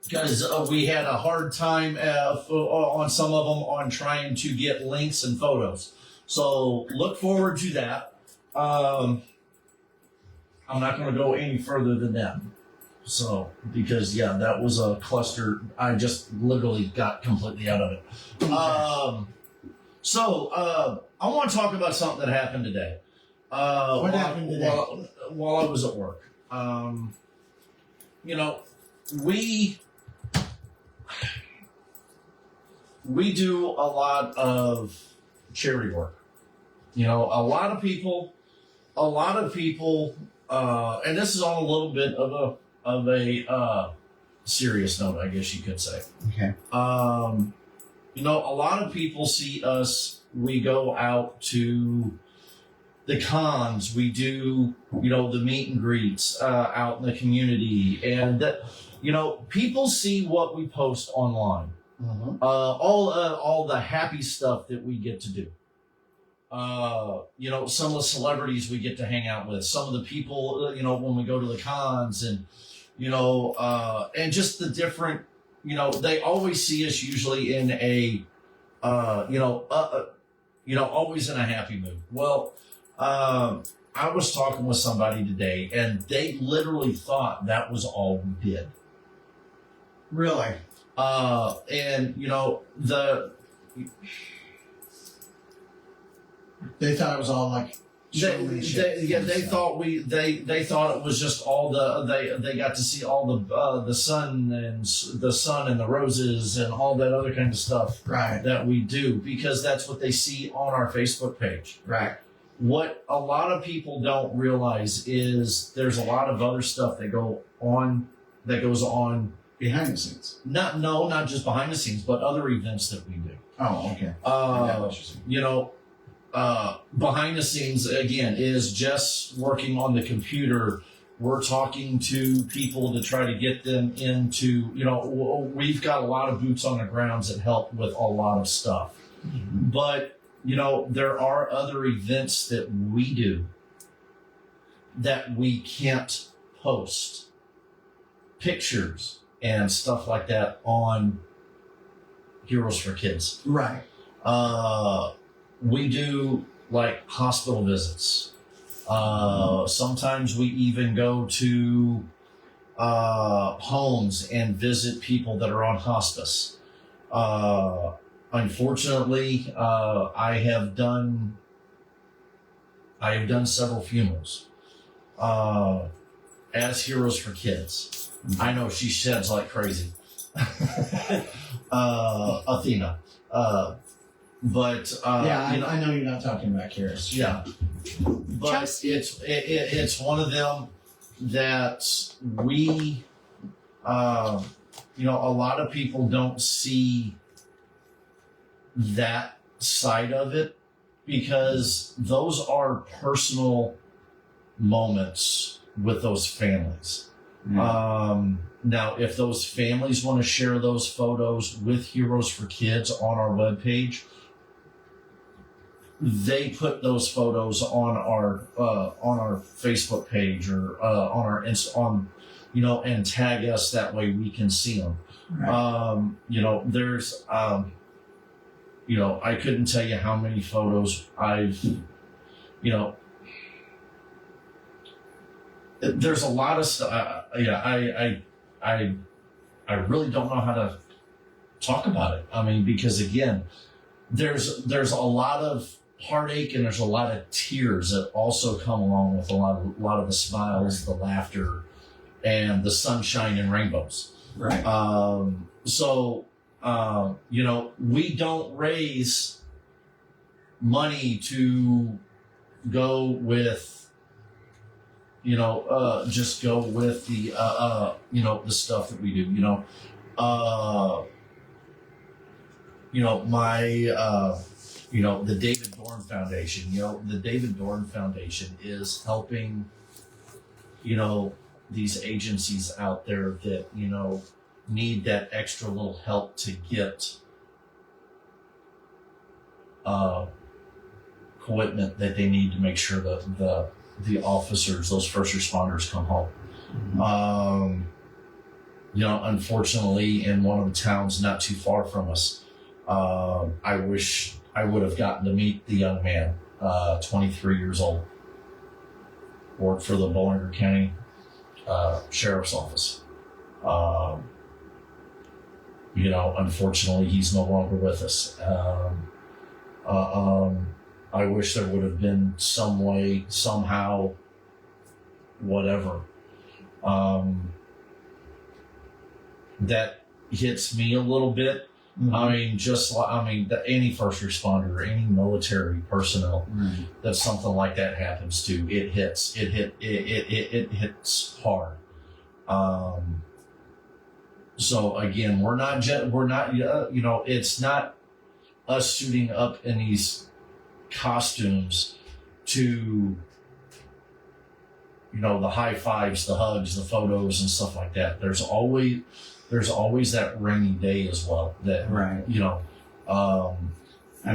S1: Because we had a hard time on some of them on trying to get links and photos. So look forward to that. I'm not going to go any further than that. So, because, that was a cluster. I just literally got completely out of it. I want to talk about something that happened today.
S3: What happened today?
S1: While I was at work. We do a lot of charity work. A lot of people, and this is on a little bit of a serious note, I guess you could say.
S3: Okay.
S1: A lot of people see us. We go out to the cons. We do, the meet and greets out in the community, and people see what we post online.
S3: Mm-hmm.
S1: All the happy stuff that we get to do. Some of the celebrities we get to hang out with, some of the people, when we go to the cons, and and just the different, they always see us usually in a, always in a happy mood. Well, I was talking with somebody today, and they literally thought that was all we did.
S3: Really? They thought it was all like
S1: they thought it was just all they got to see all the sun and the roses and all that other kind of stuff that we do, because that's what they see on our Facebook page.
S3: Right.
S1: What a lot of people don't realize is there's a lot of other stuff that goes on
S3: behind the scenes.
S1: Not just behind the scenes, but other events that we do.
S3: Oh, okay.
S1: Behind the scenes, again, is just working on the computer. We're talking to people to try to get them into, we've got a lot of boots on the grounds that help with a lot of stuff.
S3: Mm-hmm.
S1: But, there are other events that we do that we can't post pictures and stuff like that on Heroes for Kids.
S3: Right.
S1: We do like hospital visits. Sometimes we even go to homes and visit people that are on hospice. Unfortunately, I have done several funerals as Heroes for Kids. I know she sheds like crazy. Athena.
S3: I know you're not talking about Karis.
S1: Yeah, but it's one of them that we, a lot of people don't see that side of it, because those are personal moments with those families.
S3: Mm.
S1: Now, if those families want to share those photos with Heroes for Kids on our webpage, they put those photos on our Facebook page or and tag us. That way we can see them.
S3: Right.
S1: There's you know, I couldn't tell you how many photos I've, you know, there's a lot of stuff. I really don't know how to talk about it. I mean, because again, there's a lot of heartache and there's a lot of tears that also come along with a lot of the smiles, the laughter, and the sunshine and rainbows.
S3: Right.
S1: You know, we don't raise money to go with, you know, just go with the, you know, the stuff that we do, you know, you know, the David Dorn Foundation, you know, the David Dorn Foundation is helping, you know, these agencies out there that, you know, need that extra little help to get equipment that they need to make sure that the officers, those first responders, come home.
S3: Mm-hmm.
S1: You know, unfortunately, in one of the towns not too far from us, I wish I would have gotten to meet the young man, 23 years old, worked for the Bollinger County Sheriff's Office. You know, unfortunately, he's no longer with us. I wish there would have been some way, somehow, whatever. That hits me a little bit.
S3: Mm-hmm.
S1: I mean, any first responder or any military personnel that something like that happens to, it hits hard. So again, we're not, you know, it's not us suiting up in these costumes to, you know, the high fives, the hugs, the photos and stuff like that. There's always that rainy day as well that,
S3: right.
S1: You know,
S3: I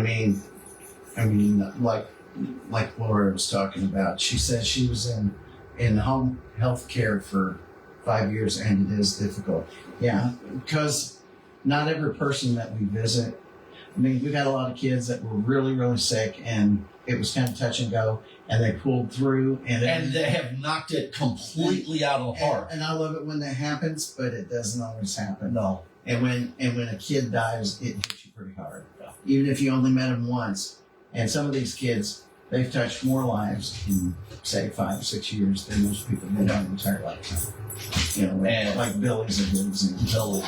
S3: mean, like Laura was talking about, she said she was in home health care for 5 years and it is difficult. Yeah, because not every person that we visit, I mean, we got a lot of kids that were really, really sick and it was kind of touch and go and they pulled through
S1: and they have knocked it completely out of the park.
S3: And I love it when that happens, but it doesn't always happen.
S1: No.
S3: And when a kid dies, it hits you pretty hard. Yeah. Even if you only met him once. And some of these kids, they've touched more lives in, say, 5 or 6 years than most people have in their entire lifetime. You know,
S1: and
S3: like Billy's a good example.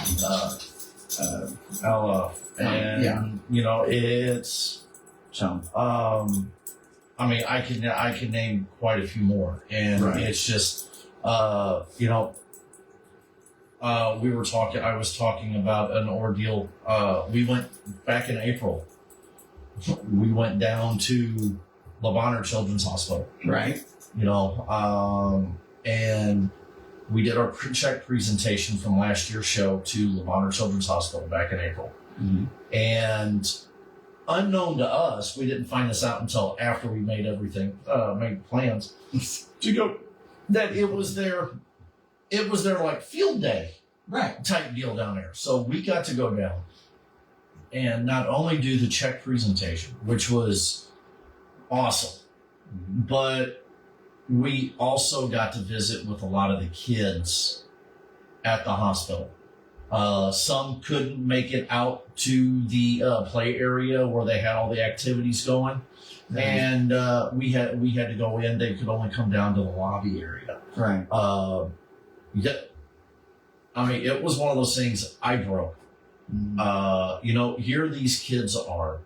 S1: Ella, and
S3: yeah.
S1: You know, it's
S3: So,
S1: I mean, I can name quite a few more, and
S3: right.
S1: It's just, you know, I was talking about an ordeal. We went back in April. We went down to Le Bonheur Children's Hospital.
S3: right.
S1: You know, and we did our check presentation from last year's show to Le Bonheur Children's Hospital back in April.
S3: Mm-hmm.
S1: And unknown to us, we didn't find this out until after we made everything, made plans to go, that it was their like field day
S3: Right.
S1: type deal down there. So we got to go down and not only do the check presentation, which was awesome, but we also got to visit with a lot of the kids at the hospital. Some couldn't make it out to the play area where they had all the activities going, and we had to go in. They could only come down to the lobby area.
S3: Right.
S1: Yeah, I mean, it was one of those things I broke.
S3: Mm-hmm.
S1: You know, here these kids are.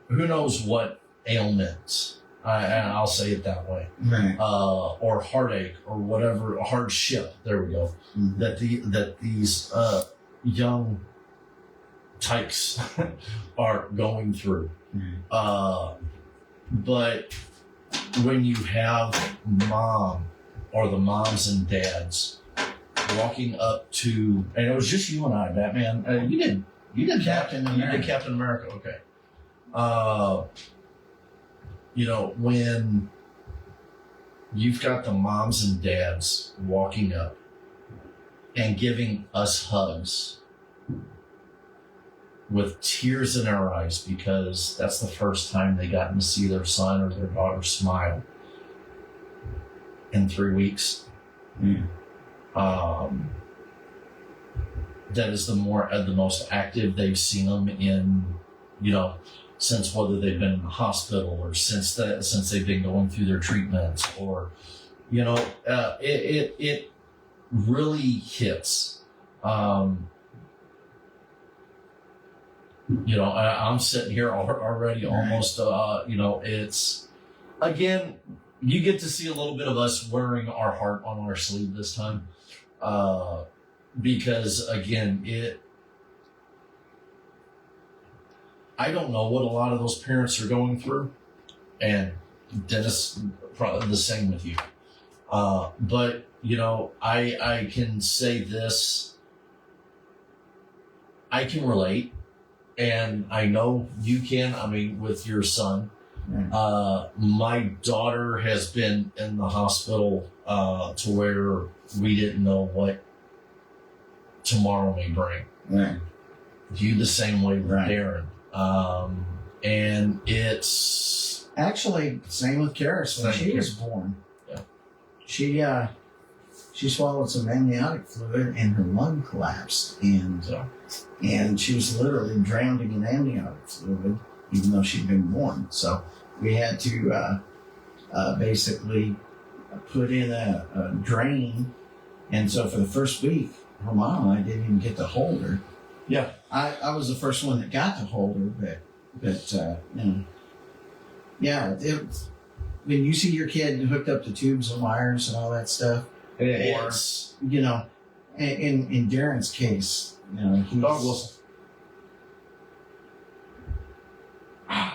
S1: Who knows what ailments? I'll say it that way.
S3: Right.
S1: Or heartache, or whatever, hardship. There we go.
S3: Mm-hmm.
S1: That these young tykes are going through.
S3: Mm-hmm.
S1: But when you have mom or the moms and dads walking up to, and it was just you and I, Batman. You did
S3: Captain America.
S1: You did Captain America. Okay. You know, when you've got the moms and dads walking up and giving us hugs with tears in their eyes because that's the first time they gotten to see their son or their daughter smile in 3 weeks. That is the most active they've seen them in, since whether they've been in the hospital or since they've been going through their treatments or, it really hits. I'm sitting here already almost, it's, again, you get to see a little bit of us wearing our heart on our sleeve this time. Because again, I don't know what a lot of those parents are going through, and Dennis, probably the same with you. But I can say this, I can relate, and I know you can, with your son. My daughter has been in the hospital, to where we didn't know what tomorrow may bring.
S3: Right.
S1: You the same way with
S3: Right.
S1: Darren. And it's
S3: Actually, same with Karis when
S1: Same
S3: she
S1: with
S3: was born.
S1: Yeah.
S3: She swallowed some amniotic fluid and her lung collapsed, and she was literally drowning in amniotic fluid, even though she'd been born. So we had to basically put in a drain, and so for the first week, her mom and I didn't even get to hold her.
S1: Yeah.
S3: I was the first one that got to hold her, but yeah, when you see your kid hooked up to tubes and wires and all that stuff,
S1: it's
S3: in Darren's case,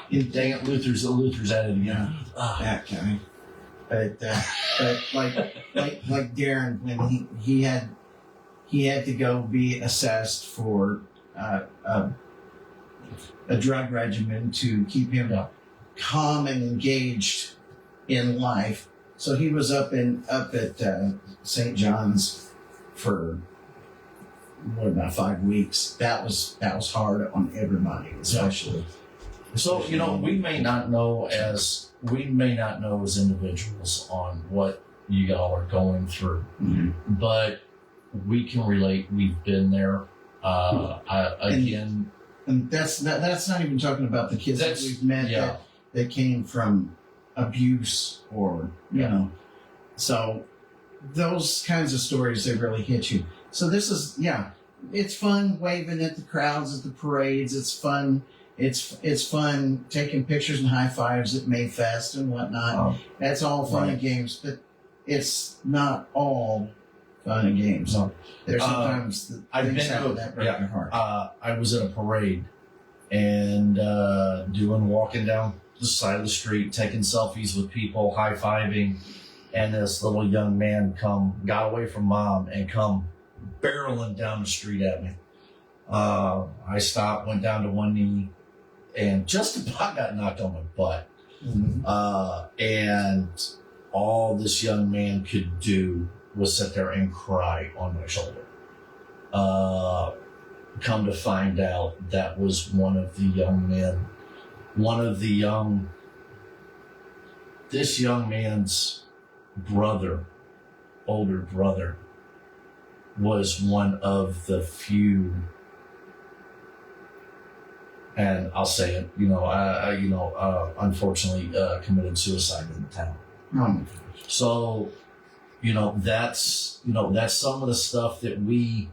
S3: he's
S1: dang it, Luther's at it again.
S3: that guy. But like Darren, when he had to go be assessed for a drug regimen to keep him calm and engaged in life. So he was up at St. John's for about 5 weeks. That was hard on everybody, especially.
S1: So we may not know as individuals on what you all are going through, but we can relate. We've been there.
S3: And that's not even talking about the kids that we've met that came from abuse or so those kinds of stories, they really hit you. So this is it's fun waving at the crowds at the parades. It's fun. It's fun taking pictures and high fives at Mayfest and whatnot. That's all fun and games, but it's not all fun and games. There's sometimes things happen that break your heart.
S1: I was at a parade and walking down the side of the street, taking selfies with people, high fiving, and this little young man got away from mom and come barreling down the street at me. I stopped, went down to one knee, and just about got knocked on my butt. And all this young man could do was sit there and cry on my shoulder. Come to find out, that was one of the young men. This young man's older brother, was one of the few, and I'll say it, unfortunately, committed suicide in the town. So, that's some of the stuff that we,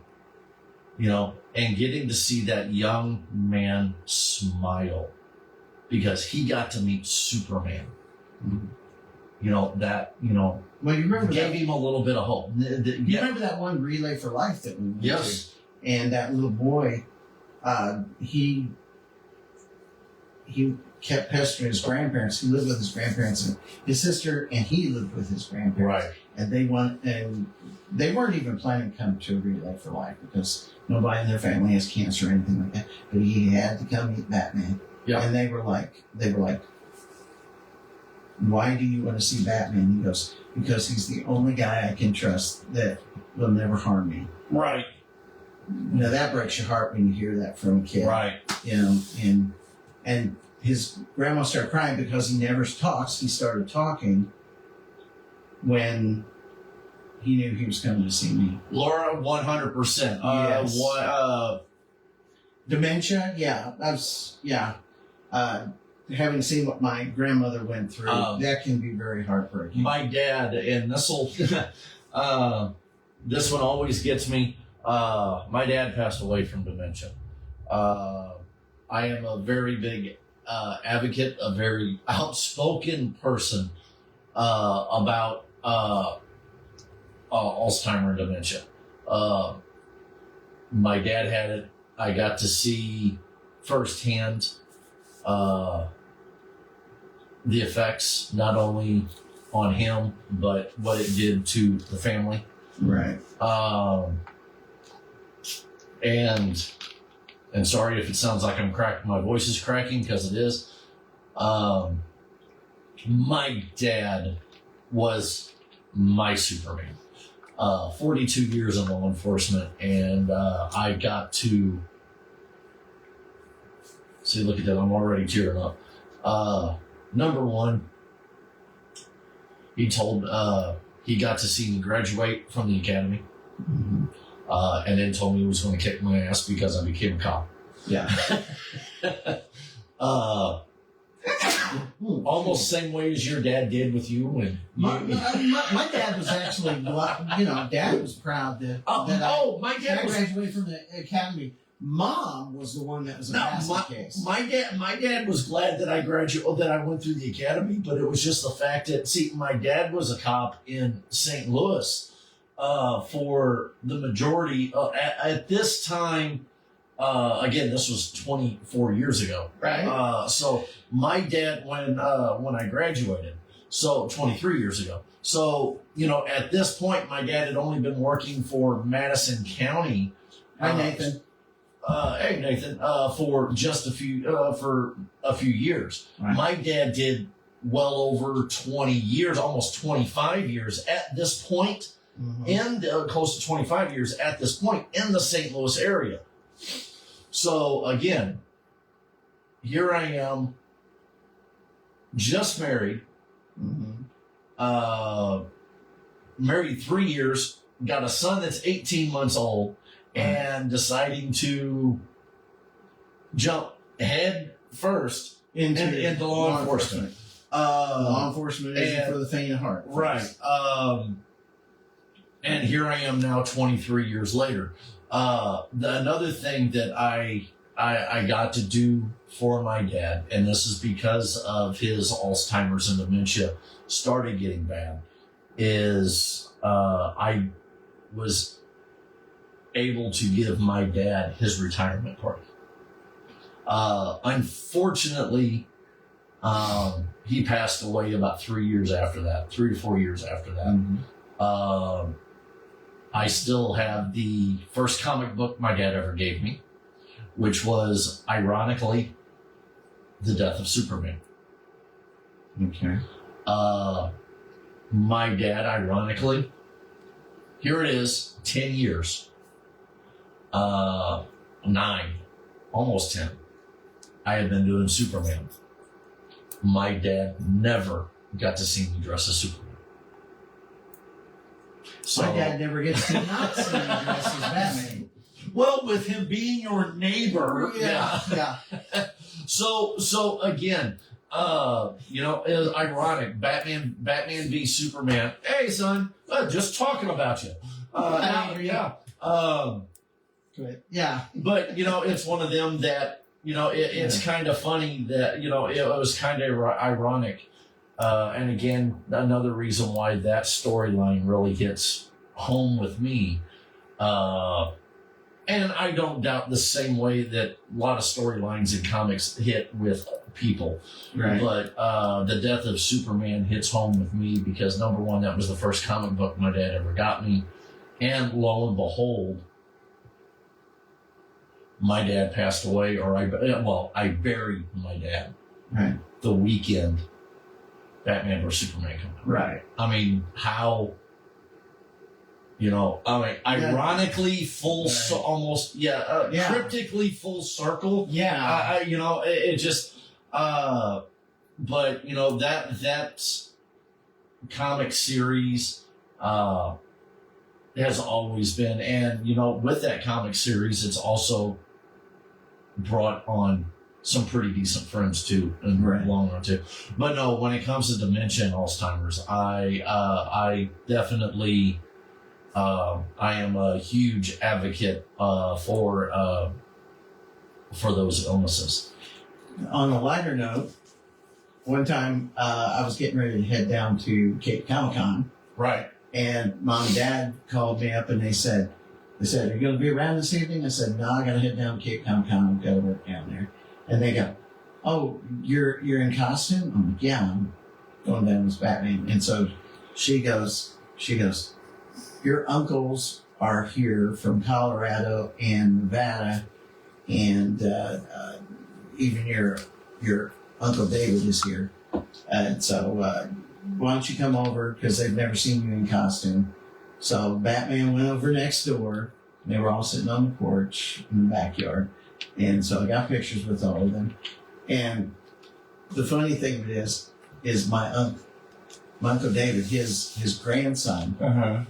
S1: and getting to see that young man smile because he got to meet Superman.
S3: Well, you remember
S1: gave him a little bit of hope.
S3: You remember that one Relay for Life that we went to? And that little boy, he kept pestering his grandparents. He lived with his grandparents and his sister, and he lived with his grandparents. Right. And they weren't even planning to come to a Relay for Life because nobody in their family has cancer or anything like that. But he had to come meet Batman. Yeah. And they were like, why do you want to see Batman? He goes, because he's the only guy I can trust that will never harm me.
S1: Right.
S3: Now that breaks your heart when you hear that from a kid.
S1: Right.
S3: You know, and his grandma started crying because he never talks. He started talking when he knew he was coming to see me.
S1: Laura, 100%.
S3: Yes. Dementia, having seen what my grandmother went through, that can be very heartbreaking.
S1: My dad, and this one always gets me. My dad passed away from dementia. I am a very big advocate, a very outspoken person about Alzheimer's and dementia. My dad had it. I got to see firsthand the effects, not only on him, but what it did to the family.
S3: Right.
S1: And sorry if it sounds like I'm cracking, my voice is cracking, because it is. My dad was my Superman. 42 years in law enforcement, and I got to see, look at that, I'm already tearing up. Number one, he got to see me graduate from the academy, and then told me he was going to kick my ass because I became a cop.
S3: Yeah.
S1: Almost same way as your dad did with you. When
S3: my dad was actually, Dad was proud that
S1: my dad
S3: I graduated from the academy. Mom was the one that was a basket case.
S1: My dad was glad that I graduated, that I went through the academy, but it was just the fact that, see, my dad was a cop in St. Louis for the majority at this time. Again, this was 24 years ago,
S3: right?
S1: So my dad, when I graduated, so 23 years ago. So at this point, my dad had only been working for Madison County.
S3: Hi, Nathan.
S1: Hey, Nathan. For just a few years.
S3: Right.
S1: My dad did well over 20 years, almost 25 years at this point, and close to 25 years at this point in the St. Louis area. So again, here I am, just married, married 3 years, got a son that's 18 months old, and deciding to jump head first into law enforcement.
S3: Law enforcement isn't for the faint of heart.
S1: Right. And here I am now 23 years later. Another thing that I got to do for my dad, and this is because of his Alzheimer's and dementia started getting bad, is I was able to give my dad his retirement party. Unfortunately, he passed away about 3 years after that, 3 to 4 years after that. I still have the first comic book my dad ever gave me, which was, ironically, The Death of Superman.
S3: Okay.
S1: My dad, ironically, here it is, 10 years. 9, almost 10. I had been doing Superman. My dad never got to see me dress as Superman. So,
S3: my dad never gets to not see me dress as Batman.
S1: Well, with him being your neighbor,
S3: yeah.
S1: So again, it was ironic. Batman v Superman. Hey, son, just talking about you. Yeah.
S3: Yeah.
S1: But it's one of them that it's kind of funny that it was kind of ironic. And again, another reason why that storyline really hits home with me. And I don't doubt the same way that a lot of storylines in comics hit with people.
S3: Right.
S1: But the death of Superman hits home with me because, number one, that was the first comic book my dad ever got me. And lo and behold, my dad passed away, or I buried my dad.
S3: Right.
S1: The weekend Batman vs Superman came out.
S3: Right.
S1: I mean, how You know, I mean, ironically, almost, cryptically full circle.
S3: Yeah.
S1: You know, it just, but you know that comic series has always been, and you know, with that comic series, it's also brought on some pretty decent friends too, in the long run too. But no, when it comes to dementia and Alzheimer's, I definitely, I am a huge advocate for those illnesses.
S3: On a lighter note, one time I was getting ready to head down to Cape Comiccon,
S1: Right.
S3: and Mom and Dad called me up and they said, "Are you going to be around this evening?" I said, "No, I got to head down to Cape Comiccon. I've got to work down there." And they go, "Oh, you're in costume?" I'm like, "Yeah, I'm going down as Batman." And so she goes, "Your uncles are here from Colorado and Nevada, and even your Uncle David is here. And so why don't you come over, because they've never seen you in costume." So Batman went over next door. They were all sitting on the porch in the backyard. And so I got pictures with all of them. And the funny thing of it is my Uncle David, his grandson,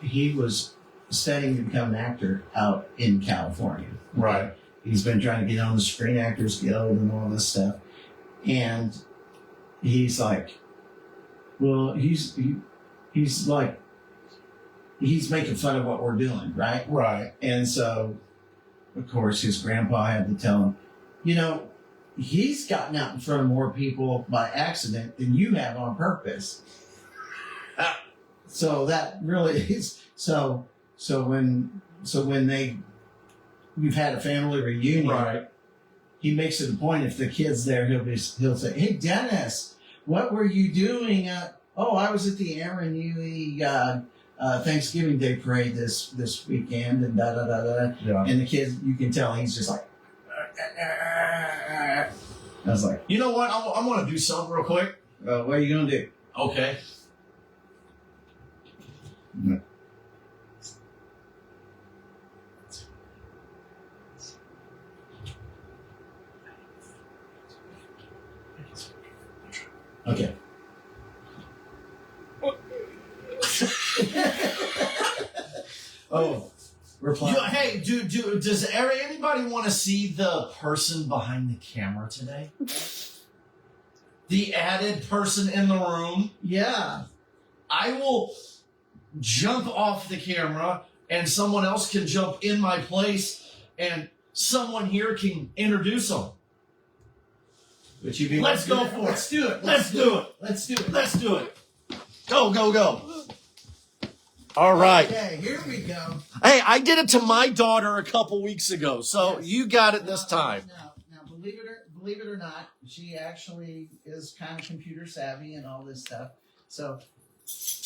S3: he was studying to become an actor out in California.
S1: Right.
S3: He's been trying to get on the Screen Actors Guild and all this stuff. And he's like, well, he's making fun of what we're doing, right?
S1: Right.
S3: And so, of course, his grandpa had to tell him, you know, he's gotten out in front of more people by accident than you have on purpose. So that really is so when we've had a family reunion,
S1: Right.
S3: he makes it a point, if the kid's there, he'll say, "Hey, Dennis, what were you doing?" "Oh, I was at the Aaron Ewing Thanksgiving Day parade this weekend," and da da da da.
S1: Yeah.
S3: And the kid, you can tell he's just like. I was like,
S1: You know what? I want to do something real quick.
S3: "What are you gonna do?"
S1: Okay.
S3: Okay. Oh, reply.
S1: Hey, does anybody want to see the person behind the camera today? The added person in the room?
S3: Yeah.
S1: I will jump off the camera and someone else can jump in my place and someone here can introduce them.
S3: But you be
S1: Let's go for it.
S3: Let's do it.
S1: Let's do it.
S3: Let's do it.
S1: Let's do it. Go, go, go. All right.
S3: Okay, here we go.
S1: Hey, I did it to my daughter a couple weeks ago, so you got it this time.
S3: Now, believe it or not, she actually is kind of computer savvy and all this stuff. So,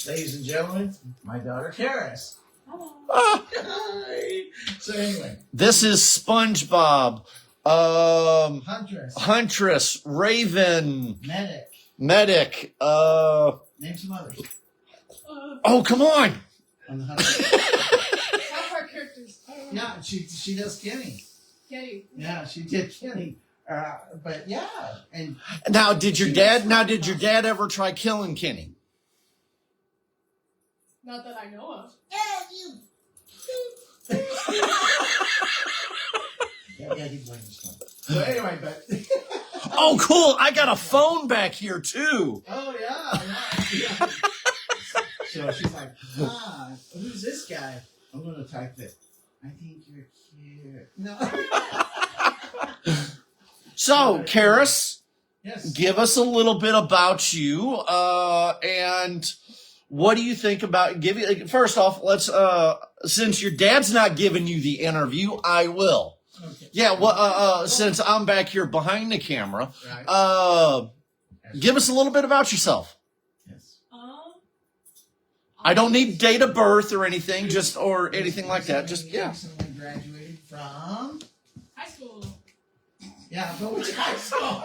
S3: ladies and gentlemen, my daughter Karis.
S1: Ah,
S3: Hi. So anyway,
S1: this is SpongeBob, Huntress, Raven, Medic.
S3: Name some others.
S1: Oh, come on.
S3: On the
S4: Half our characters.
S3: Yeah, she does Kenny.
S4: Kenny.
S3: Yeah, she did Kenny. But yeah, and
S1: Now, did your dad ever try killing Kenny?
S4: Not that I know of.
S3: yeah, he blames him. So anyway, but
S1: Oh, cool. I got a phone back here, too.
S3: oh yeah. So she's like, who's this guy? I'm gonna type it. I think you're cute. No.
S1: So, Karis,
S3: Yes.
S1: give us a little bit about you, and what do you think about first off, let's, since your dad's not giving you the interview, I will.
S3: Okay.
S1: Yeah, well, since I'm back here behind the camera,
S3: Right.
S1: give us a little bit about yourself.
S3: Yes.
S1: I don't need date of birth or anything, or anything like that. Just, yeah.
S3: Recently graduated from.
S4: High school.
S3: Yeah, but which high school?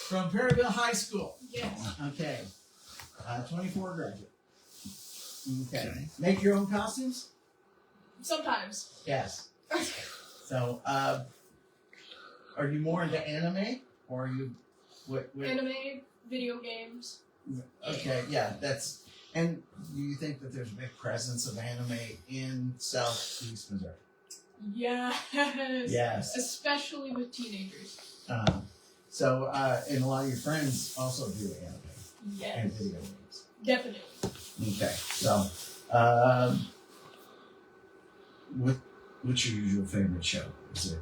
S3: From Perryville High School.
S4: Yes.
S3: Okay. 24 graduate. Okay. Make your own costumes?
S4: Sometimes.
S3: Yes. So, are you more into anime or are you what?
S4: Anime, video games.
S3: Okay, yeah, that's. And do you think that there's a big presence of anime in Southeast Missouri?
S4: Yes.
S3: Yes.
S4: Especially with teenagers.
S3: So, and a lot of your friends also do anime and
S4: Yes.
S3: video games.
S4: Definitely.
S3: Okay, so, what's your usual favorite show? Is it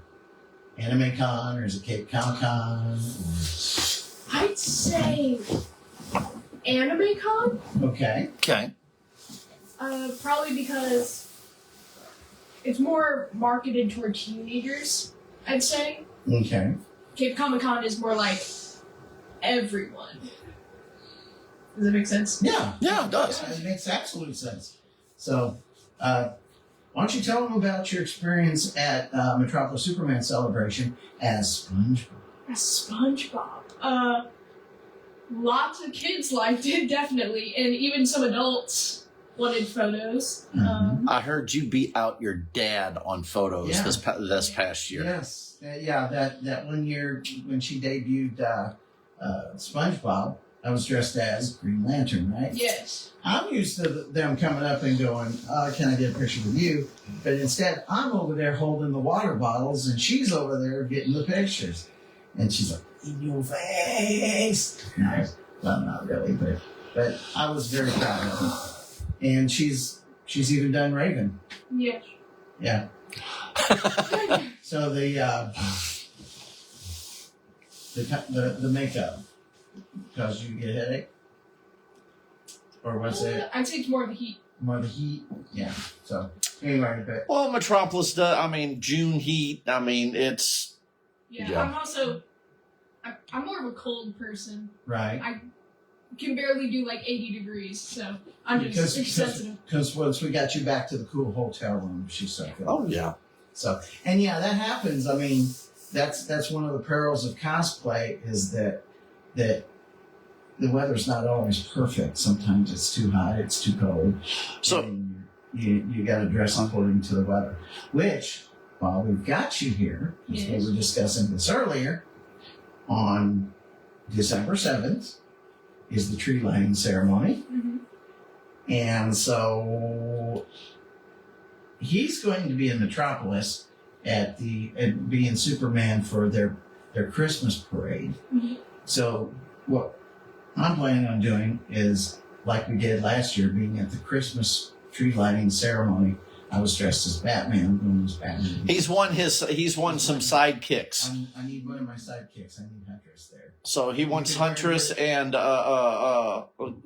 S3: Anime Con or is it Cape Comic Con?
S4: I'd say Anime Con.
S3: Okay.
S1: Okay.
S4: Probably because it's more marketed toward teenagers, I'd say.
S3: Okay.
S4: Cape Comic Con is more like everyone. Does that make sense?
S3: Yeah.
S1: Yeah, it does.
S3: It makes absolute sense. So, why don't you tell them about your experience at Metropolis Superman Celebration as SpongeBob?
S4: SpongeBob. Lots of kids liked it, definitely, and even some adults wanted photos.
S1: I heard you beat out your dad on photos
S3: Yeah.
S1: this past year.
S3: Yes. That 1 year when she debuted SpongeBob, I was dressed as Green Lantern, right?
S4: Yes.
S3: I'm used to them coming up and going, can I get a picture with you? But instead, I'm over there holding the water bottles, and she's over there getting the pictures. And she's like, in your face. No, well, not really, but I was very proud of her. And she's even done Raven.
S4: Yes.
S3: Yeah. So the makeup caused you to get a headache, or was it
S4: I'd say it's more of the heat.
S3: more the heat? Yeah. So anyway, but
S1: Well, Metropolis does. I mean, June heat. I mean, it's.
S4: Yeah.
S1: Yeah.
S4: I'm more of a cold person.
S3: right.
S4: I can barely do like 80 degrees, so I'm just sensitive.
S3: Because once we got you back to the cool hotel room, she started feeling.
S1: Oh yeah.
S3: So, and yeah, that happens. I mean, that's one of the perils of cosplay is that the weather's not always perfect. Sometimes it's too hot, it's too cold.
S1: So
S3: and you got to dress according to the weather. Which, while we've got you here, as
S4: Yes.
S3: we were discussing this earlier, on December 7th is the tree lighting ceremony.
S4: Mm-hmm.
S3: And so he's going to be in Metropolis at being Superman for their Christmas parade.
S4: Mhm.
S3: So what I'm planning on doing is, like we did last year, being at the Christmas tree lighting ceremony. I was dressed as Batman. When was Batman?
S1: he's won some sidekicks.
S3: I need one of my sidekicks. I need Huntress there.
S1: So he wants Huntress and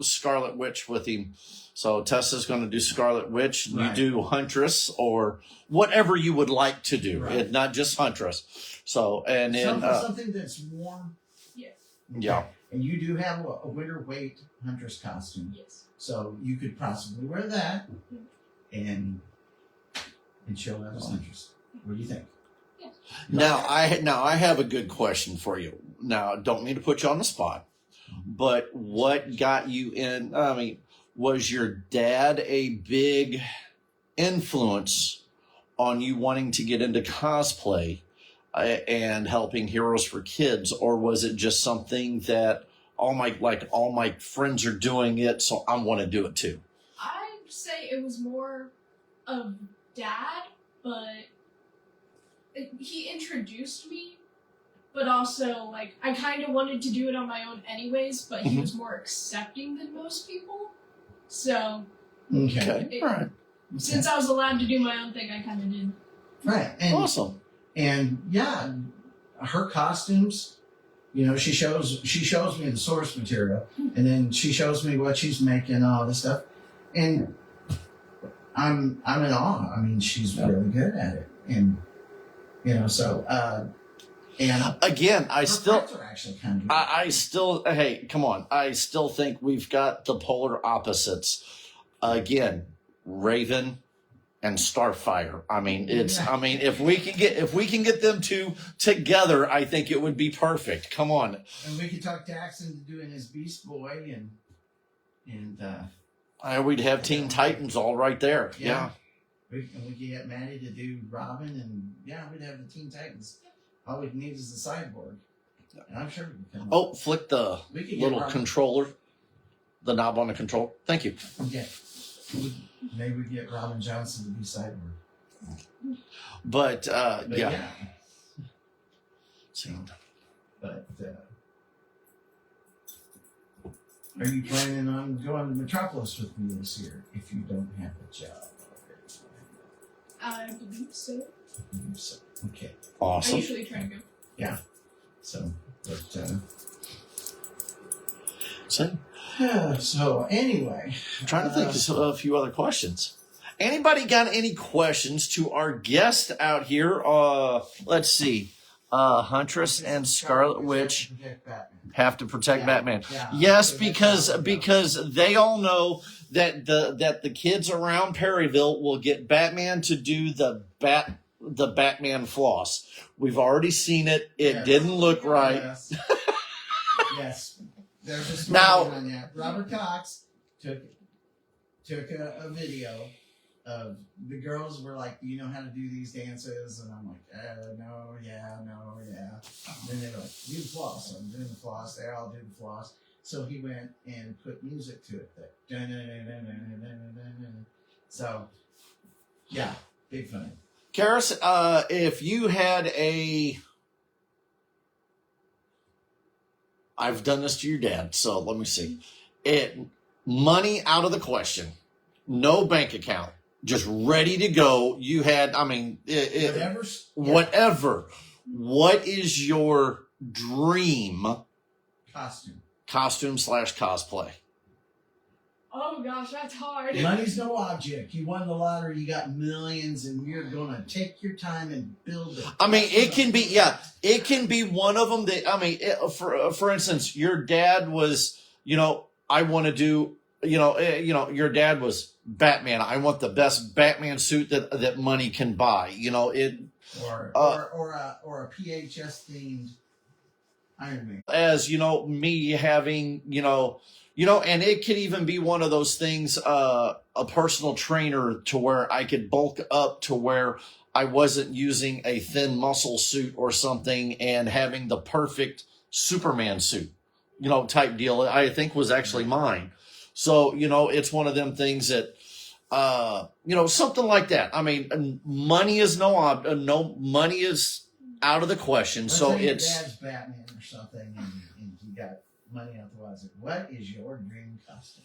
S1: Scarlet Witch with him. So Tessa's going to do Scarlet Witch.
S3: Right.
S1: You do Huntress or whatever you would like to do.
S3: Right.
S1: Not just Huntress. So and then
S3: Something that's warm.
S4: Yes.
S1: yeah.
S3: And you do have a winter weight Huntress costume.
S4: Yes.
S3: So you could possibly wear that and show that as Huntress. What do you think?
S1: Now I have a good question for you. Now, don't mean to put you on the spot, but what got you in? I mean, was your dad a big influence on you wanting to get into cosplay and helping Heroes for Kids, or was it just something that all my friends are doing it, so I want to do it too?
S4: I'd say it was more of Dad, but he introduced me, but also like I kind of wanted to do it on my own anyways, but he
S1: Mhm.
S4: was more accepting than most people. So
S3: Okay.
S1: All right.
S4: since I was allowed to do my own thing, I kind of did.
S3: Right. And
S1: Awesome.
S3: and yeah, her costumes, you know, she shows me the source material, and then she shows me what she's making and all this stuff, and I'm in awe. I mean, she's really good at it, and you know, so and
S1: Again,
S3: her friends are actually kind of good.
S1: I still, hey, come on. I still think we've got the polar opposites. Again, Raven and Starfire. I mean, if we can get them two together, I think it would be perfect. Come on.
S3: And we could talk Dax into doing his Beast Boy, and And
S1: We'd have Teen Titans all right there. Yeah.
S3: we could get Maddie to do Robin, and we'd have the Teen Titans. All we need is the cyborg. And I'm sure we can.
S1: Oh, flick the
S3: We could get
S1: little
S3: Robin.
S1: controller, the knob on the controller. Thank you.
S3: Yeah. Maybe we'd get Robin Johnson to be cyborg.
S1: But,
S3: But
S1: yeah.
S3: But are you planning on going to Metropolis with me this year if you don't have a job already?
S4: I believe so.
S3: So, okay.
S4: I
S1: Awesome.
S4: usually try to go.
S3: So, but
S1: So,
S3: anyway,
S1: I'm trying to think of a few other questions. Anybody got any questions to our guest out here? Let's see. Huntress and Scarlet Witch have to protect Batman. Yes, because they all know that the kids around Perryville will get Batman to do the Batman floss. We've already seen it. It didn't look right.
S3: Yes. There's a story
S1: Now-
S3: on that. Robert Cox took a video of the girls were like, "Do you know how to do these dances?" And I'm like, no, yeah. And then they were like, "Do the floss." So I'm doing the floss. They all do the floss. So he went and put music to it. So, yeah, big fun.
S1: Karis, if you had I've done this to your dad, so let me see. Money out of the question. No bank account. Just ready to go. You had, whatever. What is your dream costume / cosplay?
S4: Oh gosh, that's hard.
S3: Money's no object. You won the lottery. You got millions, and you're gonna take your time and build it.
S1: It can be one of them that, for instance, your dad was, I want to do, your dad was Batman. I want the best Batman suit that money can buy.
S3: Or a PHS themed Iron Man.
S1: As me having, and it could even be one of those things, a personal trainer to where I could bulk up to where I wasn't using a thin muscle suit or something, and having the perfect Superman suit, type deal, I think was actually mine. So, it's one of them things that, something like that. Money is money is out of the question.
S3: Let's
S1: So
S3: say your
S1: it's,
S3: dad's Batman or something, and you got money out the closet. What is your dream costume?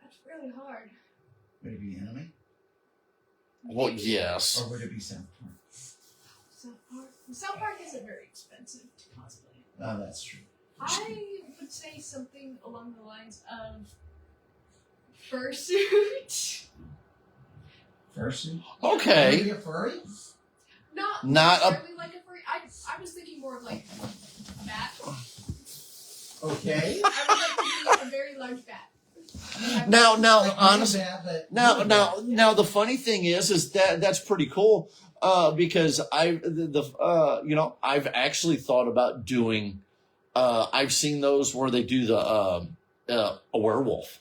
S4: That's really hard.
S3: Would it be Enemy?
S1: well, yes.
S3: Or would it be South Park?
S4: South Park isn't very expensive to cosplay.
S3: Oh, that's true.
S4: I would say something along the lines of fursuit.
S3: Fursuit?
S1: Okay.
S3: Would it be a furry?
S1: Not
S4: Not
S1: a-
S4: necessarily like a furry. I was thinking more of like bat.
S3: Okay.
S4: I would like to be a very large bat.
S1: Now,
S3: Like
S1: honestly,
S3: that, but
S1: now, the funny thing is that's pretty cool. Because I've actually thought about doing. I've seen those where they do a werewolf,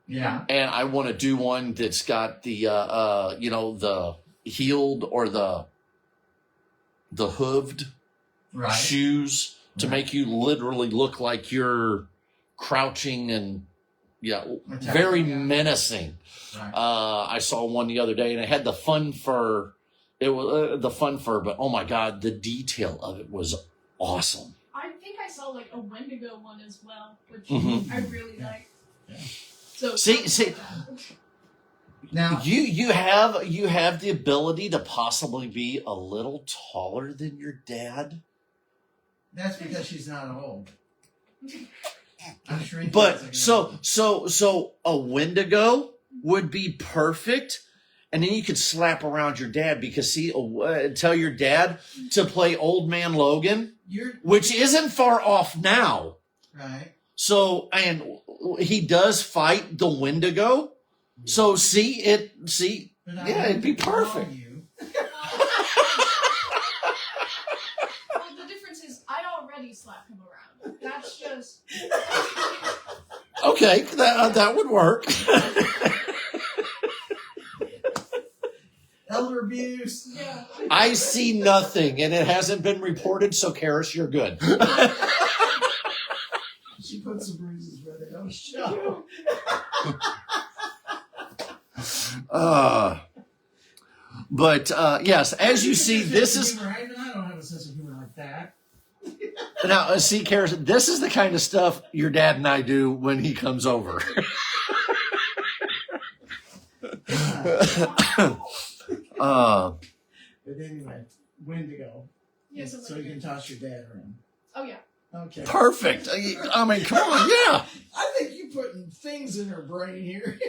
S3: yeah.
S1: and I want to do one that's got the the heeled or the hooved
S3: Right.
S1: shoes to
S3: Right.
S1: make you literally look like you're crouching and
S3: Attacking,
S1: very
S3: yeah.
S1: menacing.
S3: Right.
S1: I saw one the other day, and it had the fun fur. It was the fun fur, but oh my god, the detail of it was awesome.
S4: I think I saw like a Wendigo one as well, which
S1: Mhm.
S4: I really like.
S3: Yeah.
S4: So
S1: See,
S3: Now,
S1: you have the ability to possibly be a little taller than your dad,
S3: that's because she's not old. I'm shrinking.
S1: but so a Wendigo would be perfect. And then you could slap around your dad because tell your dad to play Old Man Logan,
S3: You're
S1: which isn't far off now.
S3: right.
S1: So, and he does fight the Wendigo. So
S3: But I
S1: yeah, it'd be
S3: have to call
S1: perfect.
S3: you.
S4: well, the difference is I already slap him around. That's
S1: Okay, that would work.
S3: Elder abuse.
S4: Yeah.
S1: I see nothing, and it hasn't been reported, so Karis, you're good.
S3: She put some bruises where they don't show.
S1: But yes, as you see, this is
S3: I don't have a sense of humor like that.
S1: now. See, Karis, this is the kind of stuff your dad and I do when he comes over.
S3: But anyway, Wendigo.
S4: Yes,
S3: So you can toss your dad around.
S4: Oh yeah.
S3: Okay.
S1: Perfect. I mean, come on, yeah.
S3: I think you're putting things in her brain here.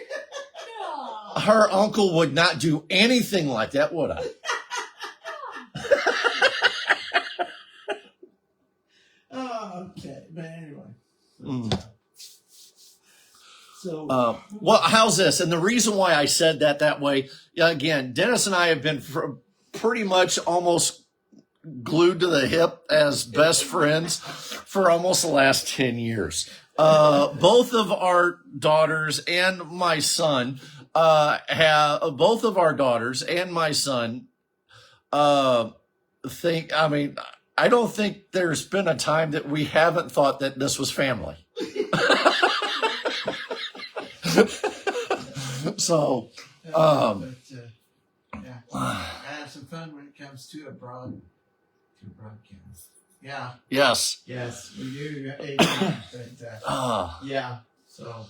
S4: No.
S1: Her uncle would not do anything like that, would I?
S3: Oh, okay. But anyway. So.
S1: Well, how's this? And the reason why I said that way, again, Dennis and I have been pretty much almost glued to the hip as best friends for almost the last 10 years. Both of our daughters and my son think, I mean, I don't think there's been a time that we haven't thought that this was family. So,
S3: yeah. I have some fun when it comes to a broadcast. Yeah.
S1: yes.
S3: Yes, we do. But yeah. So.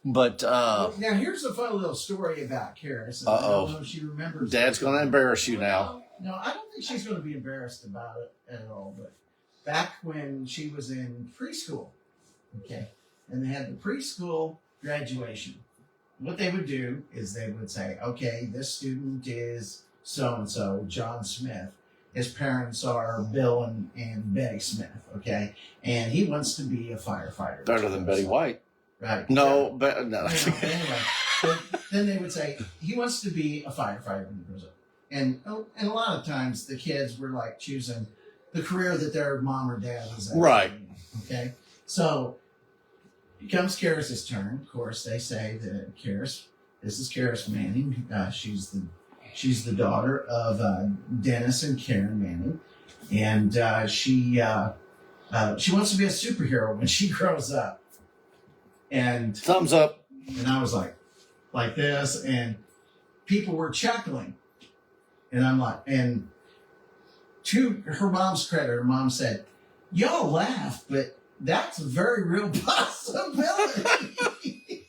S1: But
S3: Now here's a fun little story about Karis. I don't know if she remembers.
S1: Dad's going to embarrass you now.
S3: No, I don't think she's going to be embarrassed about it at all. But back when she was in preschool, okay, and they had the preschool graduation, what they would do is they would say, okay, this student is so-and-so, John Smith. His parents are Bill and Betty Smith, okay? And he wants to be a firefighter.
S1: Better than Betty White.
S3: Right.
S1: No, but no.
S3: Anyway, but then they would say, he wants to be a firefighter when he grows up. And a lot of times the kids were like choosing the career that their mom or dad was at.
S1: Right.
S3: Okay? So it comes Karis's turn. Of course, they say that this is Karis Manning. She's the daughter of Dennis and Karen Manning, and she wants to be a superhero when she grows up. And
S1: Thumbs up.
S3: and I was like this, and people were chuckling, and I'm like, and to her mom's credit, her mom said, "Y'all laugh, but that's a very real possibility."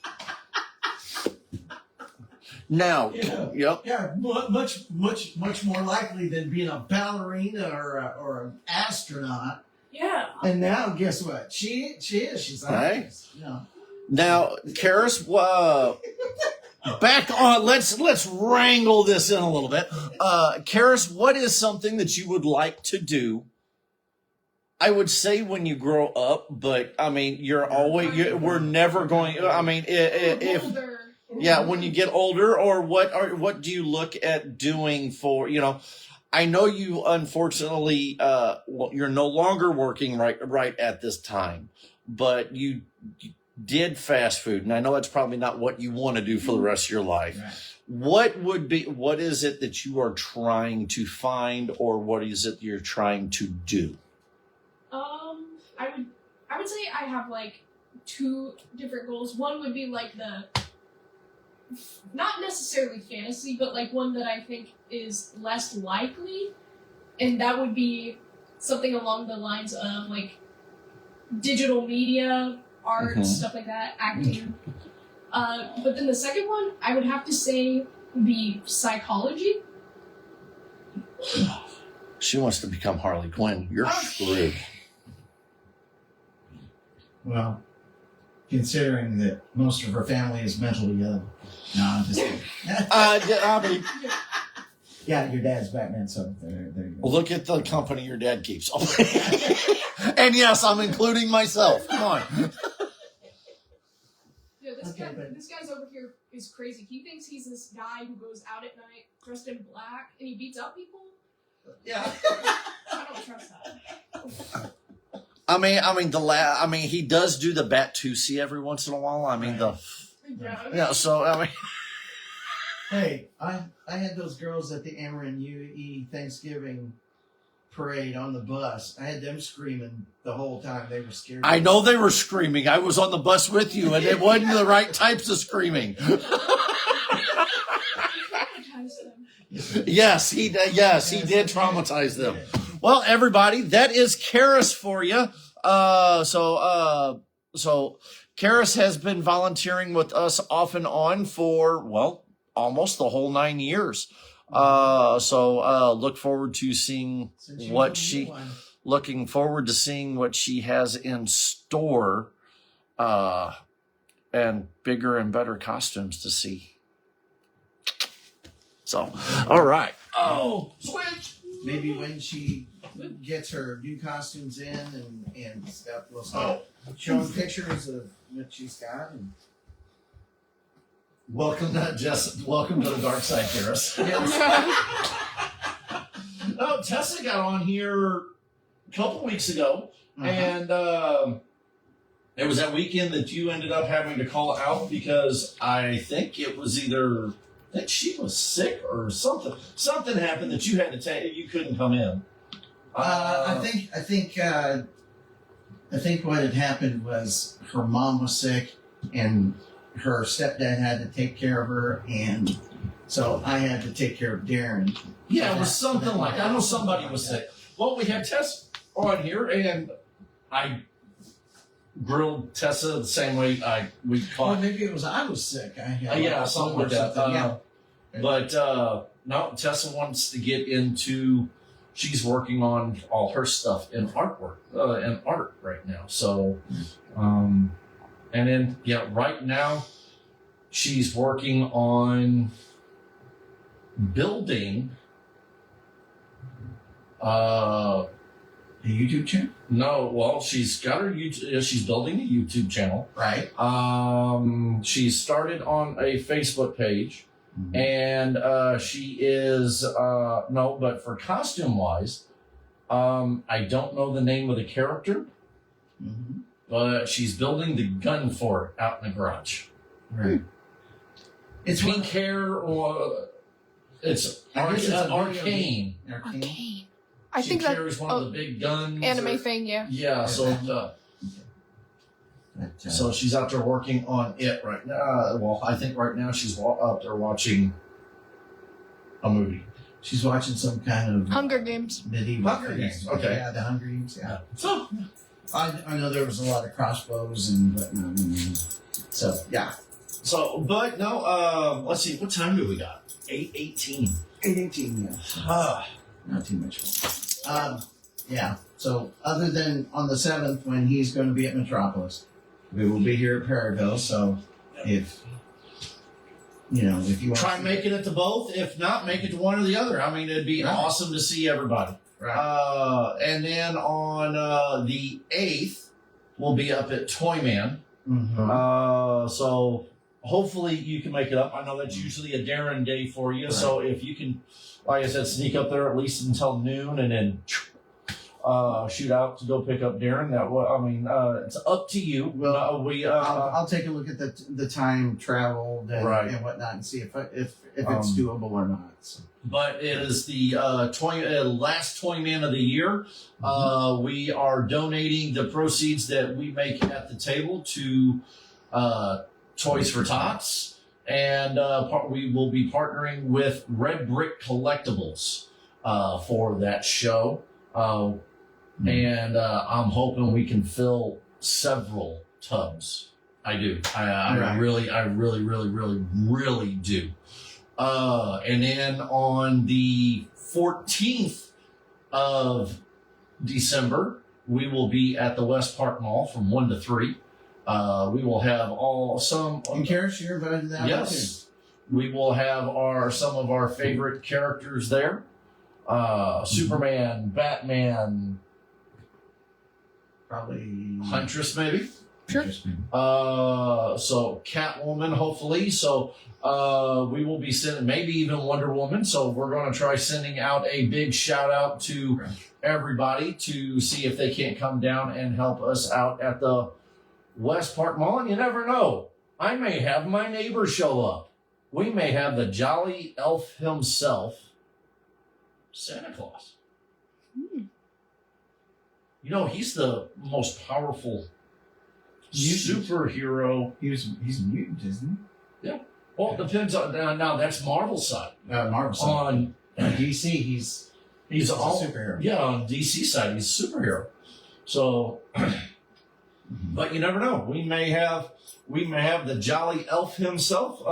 S1: Now, yep.
S3: Yeah, much more likely than being a ballerina or an astronaut.
S4: Yeah.
S3: And now, guess what? She is. She's an
S1: Hey.
S3: artist. Yeah.
S1: Now, Karis, back on. Let's wrangle this in a little bit. Karis, what is something that you would like to do? I would say when you grow up, but I mean, we're never going. I mean, if.
S4: Older.
S1: Yeah, when you get older, or what do you look at doing for, I know you unfortunately, you're no longer working right at this time, but you did fast food, and I know that's probably not what you want to do for the rest of your life.
S3: Right.
S1: What is it that you are trying to find, or what is it you're trying to do?
S4: I would say I have like two different goals. One would be like not necessarily fantasy, but like one that I think is less likely, and that would be something along the lines of like digital media, art,
S1: Mhm.
S4: stuff like that, acting. But then the second one, I would have to say, would be psychology.
S1: She wants to become Harley Quinn. You're screwed.
S3: Well, considering that most of her family is mentally ill. No, I'm just kidding.
S1: I mean,
S3: Yeah, your dad's Batman, so there you go.
S1: look at the company your dad keeps. And yes, I'm including myself. Come on.
S4: Yeah,
S3: Okay, but-
S4: this guy's over here is crazy. He thinks he's this guy who goes out at night dressed in black and he beats up people.
S3: Yeah.
S4: I don't trust that.
S1: I mean, he does do the Batusi every once in a while. I mean,
S4: Yeah.
S1: So I mean,
S3: Hey, I had those girls at the Ameren UE Thanksgiving parade on the bus. I had them screaming the whole time. They were scared.
S1: I know they were screaming. I was on the bus with you, and it wasn't the right types of screaming. Yes, he did. Yes, he did traumatize them. Well, everybody, that is Karis for you. So Karis has been volunteering with us off and on for, well, almost the whole 9 years. Look forward to seeing looking forward to seeing what she has in store, and bigger and better costumes to see. So, all right. Oh, switch.
S3: Maybe when she gets her new costumes in and stuff, we'll start showing pictures of what she's got. And
S1: Welcome to the dark side, Karis. Oh, Tessa got on here a couple weeks ago, and it was that weekend that you ended up having to call out because I think it was either that she was sick or something. Something happened that you had to take. You couldn't come in.
S3: I think what had happened was her mom was sick and her stepdad had to take care of her, and so I had to take care of Darren.
S1: Yeah, it was something like that. I know somebody was sick. Well, we had Tess on here, and I grilled Tessa the same way we
S3: Well,
S1: caught.
S3: maybe it was I was sick. I had
S1: Yeah, something like that.
S3: Yeah.
S1: But no, Tessa wants to get into. She's working on all her stuff in artwork and art right now. So, and then right now she's working on building.
S3: A YouTube channel?
S1: No, well, she's got her YouTube. She's building a YouTube channel.
S3: Right.
S1: She started on a Facebook page.
S3: Mm-hmm.
S1: And she is no, but for costume wise, I don't know the name of the character, but she's building the gun for it out in the garage.
S3: Right.
S1: It's pink hair, or it's arcane.
S3: Arcane.
S5: Arcane. I
S1: She
S5: think that
S1: carries one of the big guns.
S5: anime thing, yeah.
S1: Yeah, so so she's out there working on it right now. Well, I think right now she's out there watching a movie.
S3: She's watching some kind of
S5: Hunger Games.
S3: medieval
S1: Hunger
S3: thing.
S1: Games, okay.
S3: Yeah, the Hunger Games. Yeah.
S1: So
S3: I know there was a lot of crossbows and whatnot. So yeah.
S1: So, but no, let's see, what time do we got? 8:18.
S3: 8:18. Yeah. Not too much. Yeah. So other than on the 7th when he's going to be at Metropolis, we will be here at Perryville. So if you want
S1: Try making it to both. If not, make it to one or the other. I mean, it'd be awesome to see everybody.
S3: Right.
S1: And then on the 8th, we'll be up at Toyman. So hopefully you can make it up. I know that's usually a Darren day for you. Right. So if you can, like I said, sneak up there at least until noon and then shoot out to go pick up Darren. It's up to you.
S3: Well,
S1: I'll
S3: take a look at the time traveled and whatnot and see if it's doable or not. So.
S1: But it is the last Toyman of the year. We are donating the proceeds that we make at the table to Toys for Tots, and we will be partnering with Red Brick Collectibles for that show. And I'm hoping we can fill several tubs. I do. I really do. And then on the 14th of December, we will be at the West Park Mall from 1 to 3. We will have
S3: And Karis, you're invited to that one too.
S1: Yes. We will have some of our favorite characters there. Superman, Batman,
S3: probably
S1: Huntress, maybe.
S5: Sure.
S1: So Catwoman, hopefully. So we will be sending maybe even Wonder Woman. So we're going to try sending out a big shout out to everybody to see if they can't come down and help us out at the West Park Mall. And you never know, I may have my neighbor show up. We may have the jolly elf himself, Santa Claus. You know, he's the most powerful superhero.
S3: He's a mutant, isn't he?
S1: Well, it depends on now. That's Marvel side.
S3: Marvel side.
S1: On
S3: DC, he's
S1: all
S3: a superhero.
S1: Yeah, on DC side, he's a superhero. So, but you never know. We may have the jolly elf himself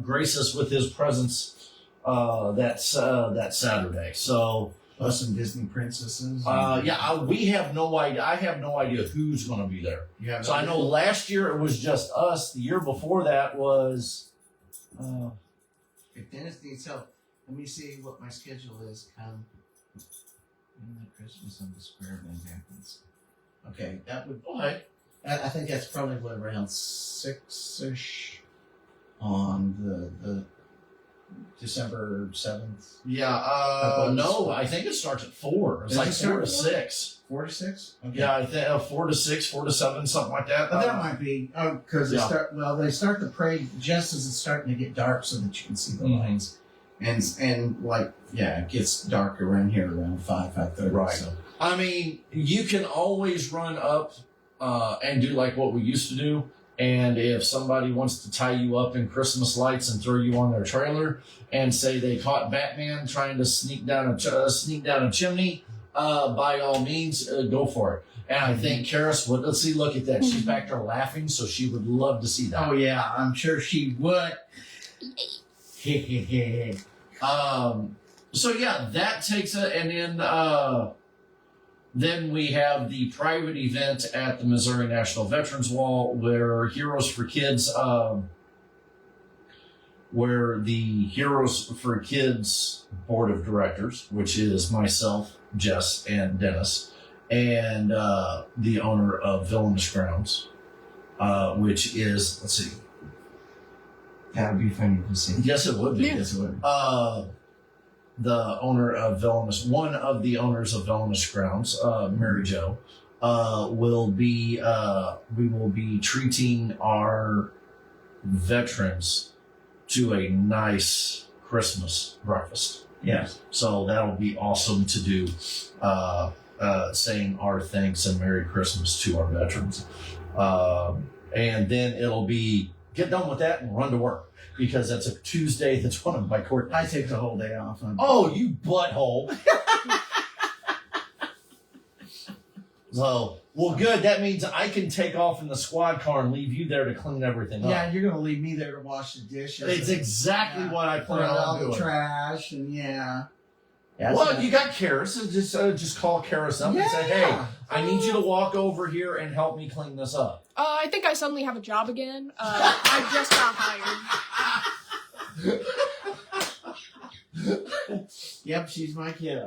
S1: grace us with his presence that Saturday. So.
S3: Plus some Disney princesses.
S1: We have no idea. I have no idea who's going to be there. So I know last year it was just us. The year before that was.
S3: If Dennis needs help, let me see what my schedule is. When the Christmas on the square event happens. Okay, that would.
S1: Okay.
S3: I think that's probably what, around 6-ish on the December 7th.
S1: Yeah. No, I think it starts at 4. It's
S3: Does
S1: like
S3: it start
S1: 4 to
S3: at
S1: 6.
S3: 4 to 6. Okay.
S1: Yeah, I think 4 to 6, 4 to 7, something like that.
S3: But that might be because
S1: Yeah.
S3: they start the parade just as it's starting to get dark, so that you can see the
S1: Mhm.
S3: lights. And it gets dark around here around 5:30.
S1: Right.
S3: So.
S1: I mean, you can always run up and do like what we used to do. And if somebody wants to tie you up in Christmas lights and throw you on their trailer and say they caught Batman trying to sneak down a chimney, by all means, go for it. And I think Karis would. Let's see. Look at that. She's back there laughing, so she would love to see that.
S3: Oh yeah, I'm sure she would.
S1: So yeah, that takes it, and then we have the private event at the Missouri National Veterans Wall, where Heroes for Kids, board of directors, which is myself, Jess, and Dennis, and the owner of Villainous Grounds, which is, let's see.
S3: That would be funny to see.
S1: Yes, it would be.
S5: Yeah.
S3: Yes, it would.
S1: The owner of Villainous, one of the owners of Villainous Grounds, Mary Jo, we will be treating our veterans to a nice Christmas breakfast.
S3: Yes.
S1: So that'll be awesome to do, saying our thanks and Merry Christmas to our veterans. And then it'll be get done with that and run to work. Because that's a Tuesday. That's one of my court days.
S3: I take the whole day off.
S1: Oh, you butthole. So, well, good. That means I can take off in the squad car and leave you there to clean everything up.
S3: Yeah, you're gonna leave me there to wash the dishes.
S1: It's exactly what I
S3: Put
S1: plan
S3: out all
S1: on
S3: the
S1: doing.
S3: trash and yeah.
S1: Well, you got Karis. So just call Karis up and say, hey, I need you to walk over here and help me clean this up.
S5: I think I suddenly have a job again. I just got hired.
S3: Yep, she's my kid.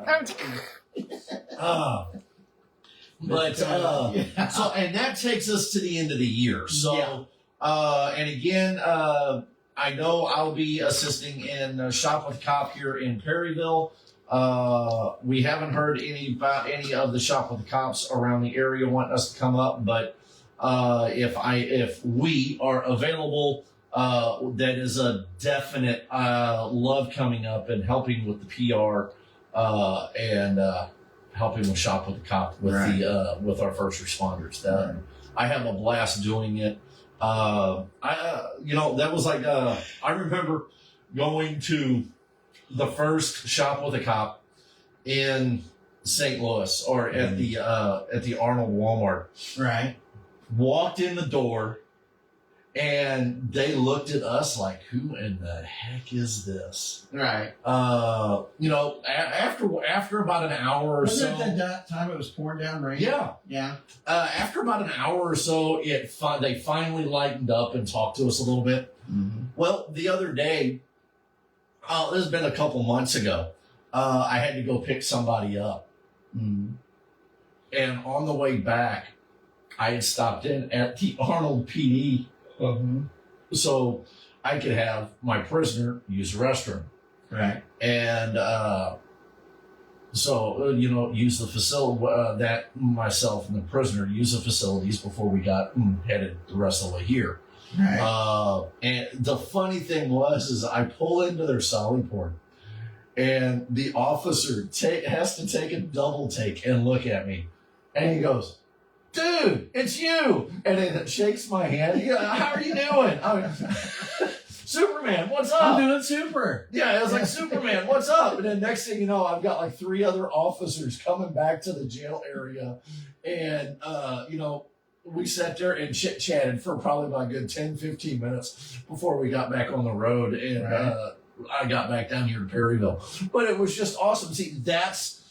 S1: But so, and that takes us to the end of the year. So, and again, I know I'll be assisting in Shop with Cop here in Perryville. We haven't heard about any of the Shop with the Cops around the area wanting us to come up, but if we are available, that is a definite love coming up and helping with the PR and helping with Shop with the Cop with the with our first responders. I have a blast doing it. That was like I remember going to the first Shop with a Cop in St. Louis or at the Arnold Walmart.
S3: Right.
S1: Walked in the door and they looked at us like, who in the heck is this?
S3: Right.
S1: After about an hour or so.
S3: Wasn't it that time it was pouring down rain?
S1: Yeah.
S3: Yeah.
S1: After about an hour or so, they finally lightened up and talked to us a little bit.
S3: Mm-hmm.
S1: Well, the other day, this has been a couple months ago, I had to go pick somebody up.
S3: Mm-hmm.
S1: And on the way back, I had stopped in at the Arnold PD so I could have my prisoner use the restroom.
S3: Right.
S1: And use the facility, that myself and the prisoner use the facilities before we got headed the rest of the way here.
S3: Right.
S1: And the funny thing is I pull into their sally port, and the officer has to take a double take and look at me, and he goes, "Dude, it's you!" And then shakes my hand. How are you doing? Superman, what's up?
S3: I'm doing super.
S1: Yeah, it was like, Superman, what's up? And then next thing you know, I've got like 3 other officers coming back to the jail area. And, we sat there and chit-chatted for probably about a good 10, 15 minutes before we got back on the road. And I got back down here to Perryville. But it was just awesome. See, that's,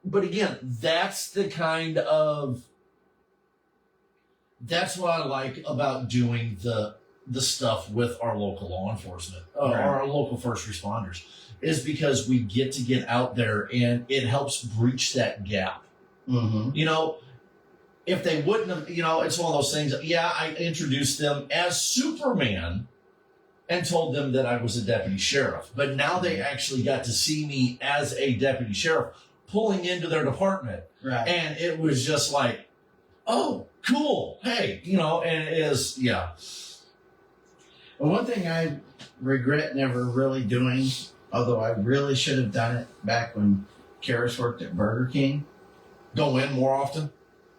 S1: but again, that's the kind of, that's what I like about doing the stuff with our local law enforcement, or our local first responders, is because we get to get out there and it helps breach that gap. If they wouldn't have, it's one of those things. Yeah, I introduced them as Superman and told them that I was a deputy sheriff, but now they actually got to see me as a deputy sheriff pulling into their department.
S3: Right.
S1: And it was just like, oh, cool. Hey, and it is, yeah.
S3: Well, one thing I regret never really doing, although I really should have done it back when Karis worked at Burger King.
S1: Go in more often?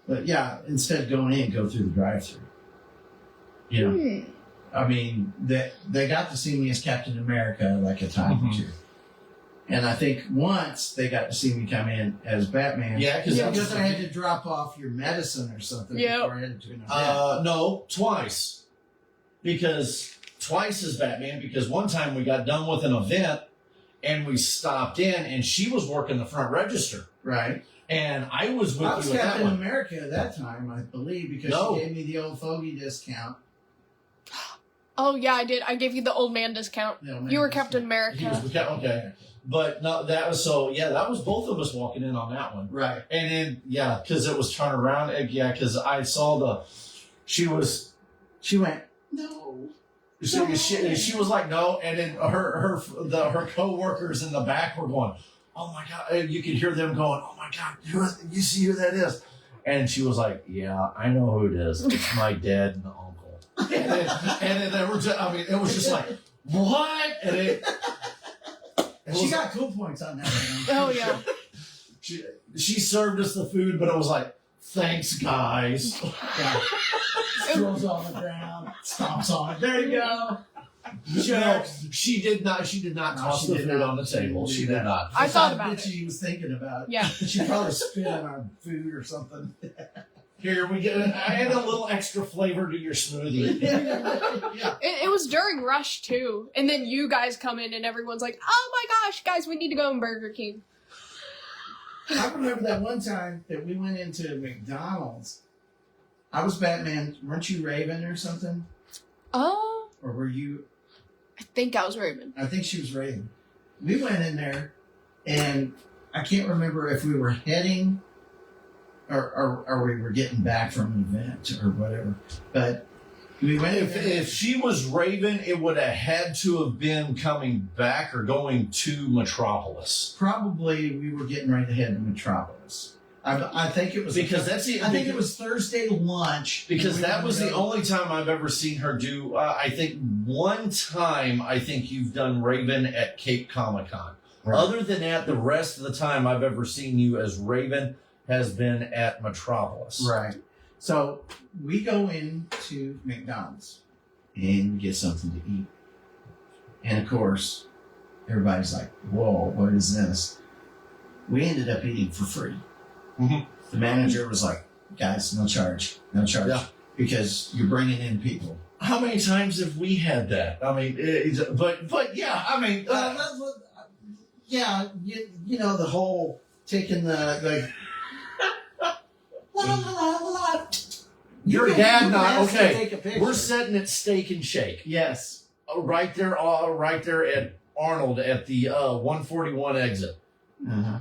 S3: But yeah, instead of going in, go through the drive-thru. I mean, they got to see me as Captain America like a time or two. And I think once they got to see me come in as Batman.
S1: Yeah,
S3: because I had to drop off your medicine or something before I had to
S1: no, twice. Because twice as Batman, because one time we got done with an event and we stopped in and she was working the front register.
S3: Right.
S1: And I was with you with that
S3: Captain
S1: one.
S3: America at that time, I believe, because she gave me the old fogey discount.
S5: Oh yeah, I did. I gave you the old man discount. You were Captain America.
S1: He was okay. But no, that was that was both of us walking in on that one.
S3: Right.
S1: And then, because it was turned around. Because I saw she went, no. She was like, no. And then her co-workers in the back were going, oh my God. You could hear them going, oh my God, you see who that is? And she was like, yeah, I know who it is. It's my dad and uncle. and then they were just, it was just like, what? And
S3: she got cool points on that one.
S5: Oh yeah.
S1: She served us the food, but it was like, thanks, guys.
S3: Strolls on the ground, stomps on it. There you go.
S1: No, she did not toss the food on the table. She did not.
S5: I thought about it.
S3: She was thinking about.
S5: Yeah.
S3: She probably spit on our food or something.
S1: Here we get. I add a little extra flavor to your smoothie.
S3: Yeah.
S5: It was during rush too, and then you guys come in and everyone's like, "Oh my gosh, guys, we need to go in Burger King."
S3: I remember that one time that we went into McDonald's. I was Batman. Weren't you Raven or something?
S5: Oh.
S3: Or were you?
S5: I think I was Raven.
S3: I think she was Raven. We went in there, and I can't remember if we were heading or we were getting back from an event or whatever. But we went in there.
S1: If she was Raven, it would have had to have been coming back or going to Metropolis.
S3: Probably we were getting ready to head to Metropolis. I think it was
S1: because
S3: I think it was Thursday lunch.
S1: Because that was the only time I've ever seen her do. I think one time I think you've done Raven at Cape Comiccon. Right. Other than that, the rest of the time I've ever seen you as Raven has been at Metropolis.
S3: Right. So we go into McDonald's and we get something to eat. And of course, everybody's like, whoa, what is this? We ended up eating for free.
S1: Mm-hmm.
S3: The manager was like, guys, no charge. Yeah. Because you're bringing in people.
S1: How many times have we had that? I mean, but yeah, I mean,
S3: yeah, you know, the whole taking the
S1: your dad not okay.
S3: We're
S1: sitting at Steak and Shake.
S3: Yes,
S1: right there at Arnold at the 141 exit.
S3: Uh-huh.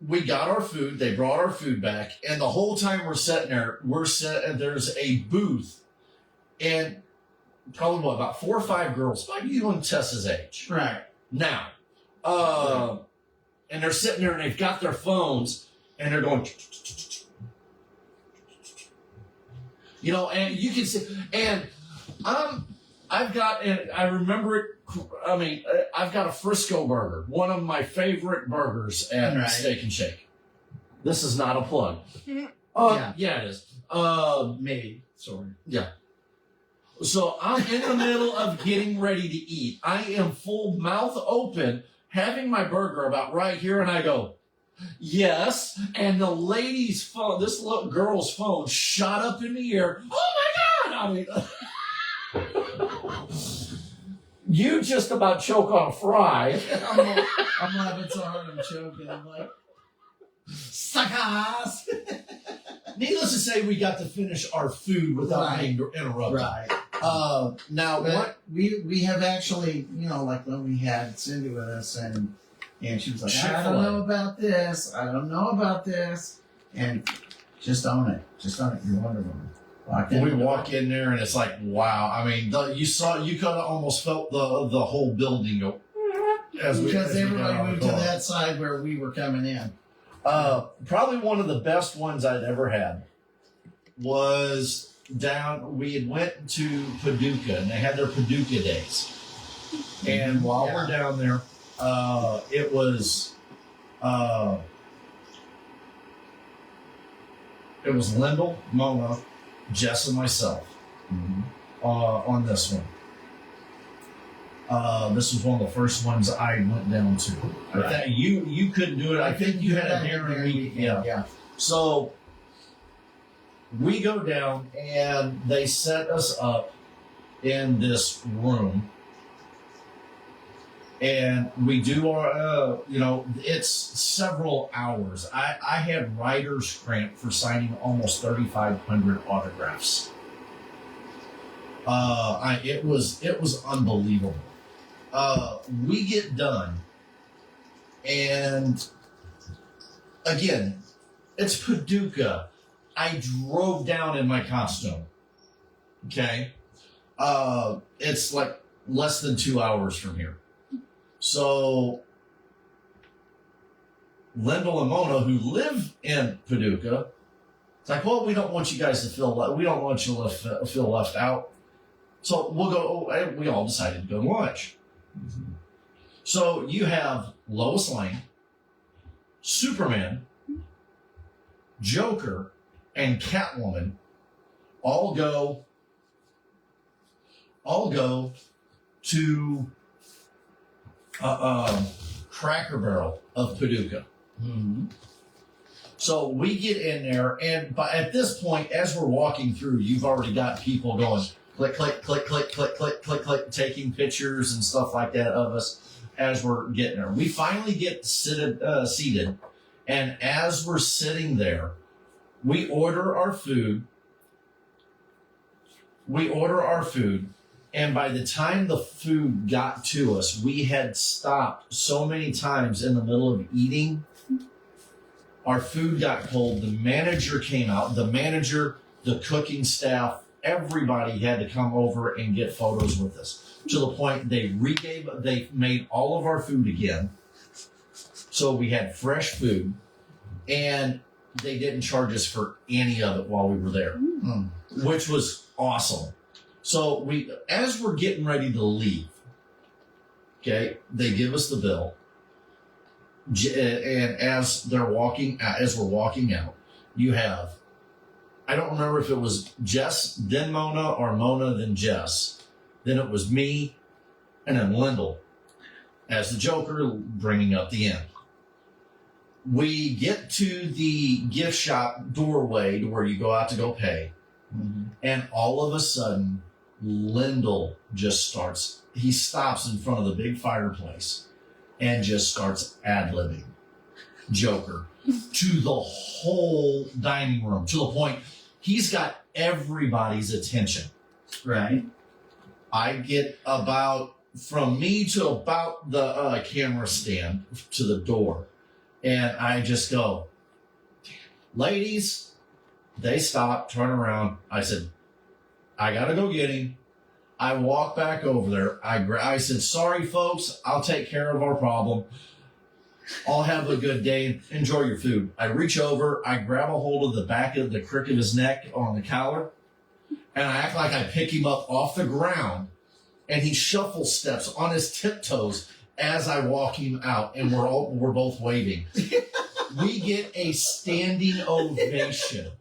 S1: we got our food. They brought our food back, and the whole time we're sitting there, there's a booth, and probably about 4 or 5 girls, about you and Tessa's age.
S3: Right.
S1: Now, and they're sitting there and they've got their phones and they're going, you know, and you can see, and I've got, and I remember it. I mean, I've got a Frisco burger, one of my favorite burgers at
S3: Right.
S1: Steak and Shake. This is not a plug.
S3: Yeah.
S1: Yeah, it is.
S3: Maybe. Sorry.
S1: Yeah. So I'm in the middle of getting ready to eat. I am full mouth open, having my burger about right here, and I go, yes. And the lady's phone, this little girl's phone, shot up in the air. Oh my God! I mean, you just about choke on a fry.
S3: I'm laughing so hard I'm choking. I'm like, suckers!
S1: Needless to say, we got to finish our food without being interrupted.
S3: Right.
S1: Now, what?
S3: But we have actually, you know, like when we had Cindy with us and she was like, I don't know about this. I don't know about this. And just own it. Just own it. You're Wonder Woman.
S1: We walk in there and it's like, wow. I mean, you could have almost felt the whole building go.
S3: Because everybody
S1: got
S3: moved to that side where we were coming in.
S1: Probably one of the best ones I'd ever had was down. We had went to Paducah and they had their Paducah days. And while we're down there, it was Lyndall, Mona, Jess, and myself on this one. This was one of the first ones I went down to.
S3: Right.
S1: I think you couldn't do it. I think you had a Darren week. Yeah. So we go down and they set us up in this room. And we do our, it's several hours. I had writer's cramp for signing almost 3,500 autographs. It was unbelievable. We get done, and again, it's Paducah. I drove down in my costume. Okay, it's like less than 2 hours from here. So, Lyndall and Mona, who live in Paducah, it's like, well, we don't want you guys to feel left out. So we'll go. We all decided to go to lunch. Mm-hmm. So you have Lois Lane, Superman, Joker, and Catwoman all go to Cracker Barrel of Paducah. Mm-hmm. So we get in there, and at this point, as we're walking through, you've already got people going click, click, click, click, click, click, click, click, taking pictures and stuff like that of us as we're getting there. We finally get seated, and as we're sitting there, we order our food. And by the time the food got to us, we had stopped so many times in the middle of eating. Our food got cold. The manager came out. The manager, the cooking staff, everybody had to come over and get photos with us. To the point they made all of our food again. So we had fresh food. And they didn't charge us for any of it while we were there, which was awesome. So as we're getting ready to leave, okay, they give us the bill, and as we're walking out, you have, I don't remember if it was Jess, then Mona, or Mona, then Jess, then it was me, and then Lyndall as the Joker, bringing up the end. We get to the gift shop doorway to where you go out to go pay, and all of a sudden, Lyndall just stops in front of the big fireplace and just starts ad-libbing Joker to the whole dining room, to the point he's got everybody's attention. Right? I get from me to about the camera stand to the door, And I just go, ladies, they stop, turn around. I said, I got to go get him. I walk back over there. I said, sorry, folks, I'll take care of our problem. I'll have a good day. Enjoy your food. I reach over. I grab a hold of the back of the crick of his neck on the collar, and I act like I pick him up off the ground, and he shuffle steps on his tiptoes as I walk him out, and we're both waving. We get a standing ovation.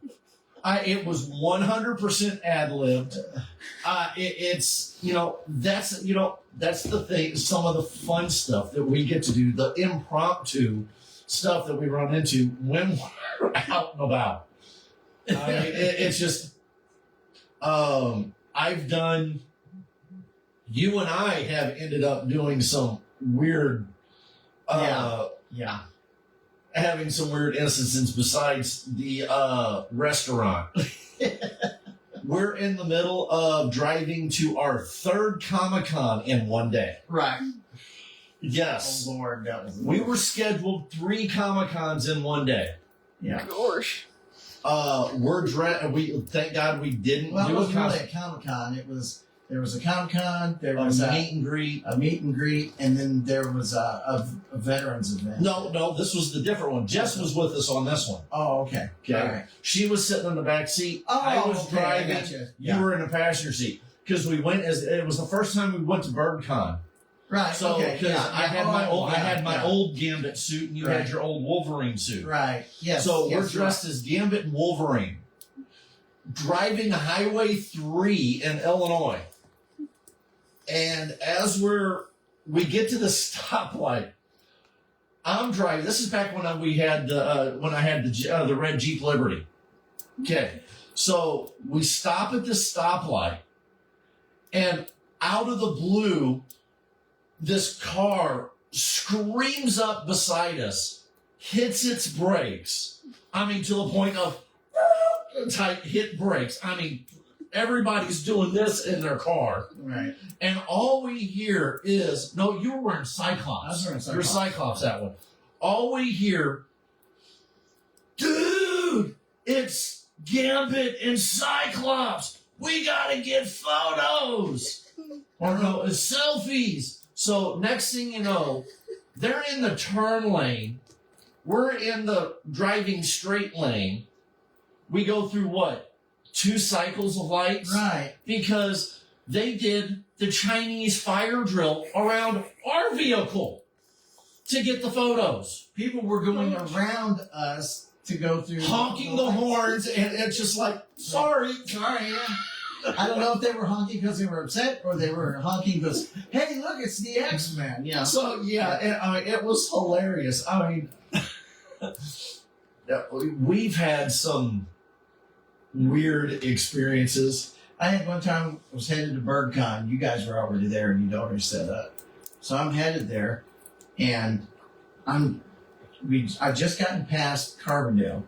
S1: It was 100% ad-libbed. It's, that's the thing, some of the fun stuff that we get to do, the impromptu stuff that we run into when we're out and about. It's just, you and I have ended up doing some weird, having some weird instances besides the restaurant. We're in the middle of driving to our third Comic-Con in one day.
S3: Right.
S1: Yes.
S3: Oh, Lord, that was
S1: We were scheduled 3 Comic-Cons in one day.
S3: Yeah.
S5: Gosh.
S1: We thank God we didn't
S3: Well, it
S1: do a
S3: wasn't really a Comic-Con. There was a Comic-Con, there was
S1: meet and greet.
S3: a meet and greet, and then there was a veterans event.
S1: No, this was the different one. Jess was with us on this one.
S3: Oh, okay.
S1: Okay.
S3: All right.
S1: She was sitting in the back seat.
S3: Oh,
S1: I was
S3: okay,
S1: driving.
S3: I gotcha.
S1: You were in the passenger seat. Because we went it was the first time we went to BirdCon.
S3: Right.
S1: So
S3: okay.
S1: because I had my
S3: yeah.
S1: old Gambit suit and you
S3: Right.
S1: had your old Wolverine suit.
S3: Right. Yes.
S1: So
S3: yes,
S1: we're dressed as Gambit and Wolverine, driving Highway 3 in Illinois. And as we get to the stoplight, I'm driving. This is back when I had the red Jeep Liberty. Okay, so we stop at this stoplight, and out of the blue, this car screams up beside us, hits its brakes. I mean, to the point of type hit brakes. I mean, everybody's doing this in their car.
S3: Right.
S1: And all we hear is, no, you were wearing Cyclops.
S3: I was wearing Cyclops.
S1: You're Cyclops, that one. All we hear, dude, it's Gambit and Cyclops. We gotta get photos. Or no, selfies. So next thing you know, they're in the turn lane. We're in the driving straight lane. We go through what? 2 cycles of lights?
S3: Right.
S1: Because they did the Chinese fire drill around our vehicle to get the photos.
S3: People were going around us to go through
S1: Honking the horns, and it's just like, sorry.
S3: Yeah. I don't know if they were honking because they were upset or they were honking because, hey, look, it's the X-Men. Yeah.
S1: So, it was hilarious. I mean, we've had some weird experiences.
S3: I had one time was headed to BirdCon. You guys were already there and you'd already set up. So I'm headed there, and I just gotten past Carbondale.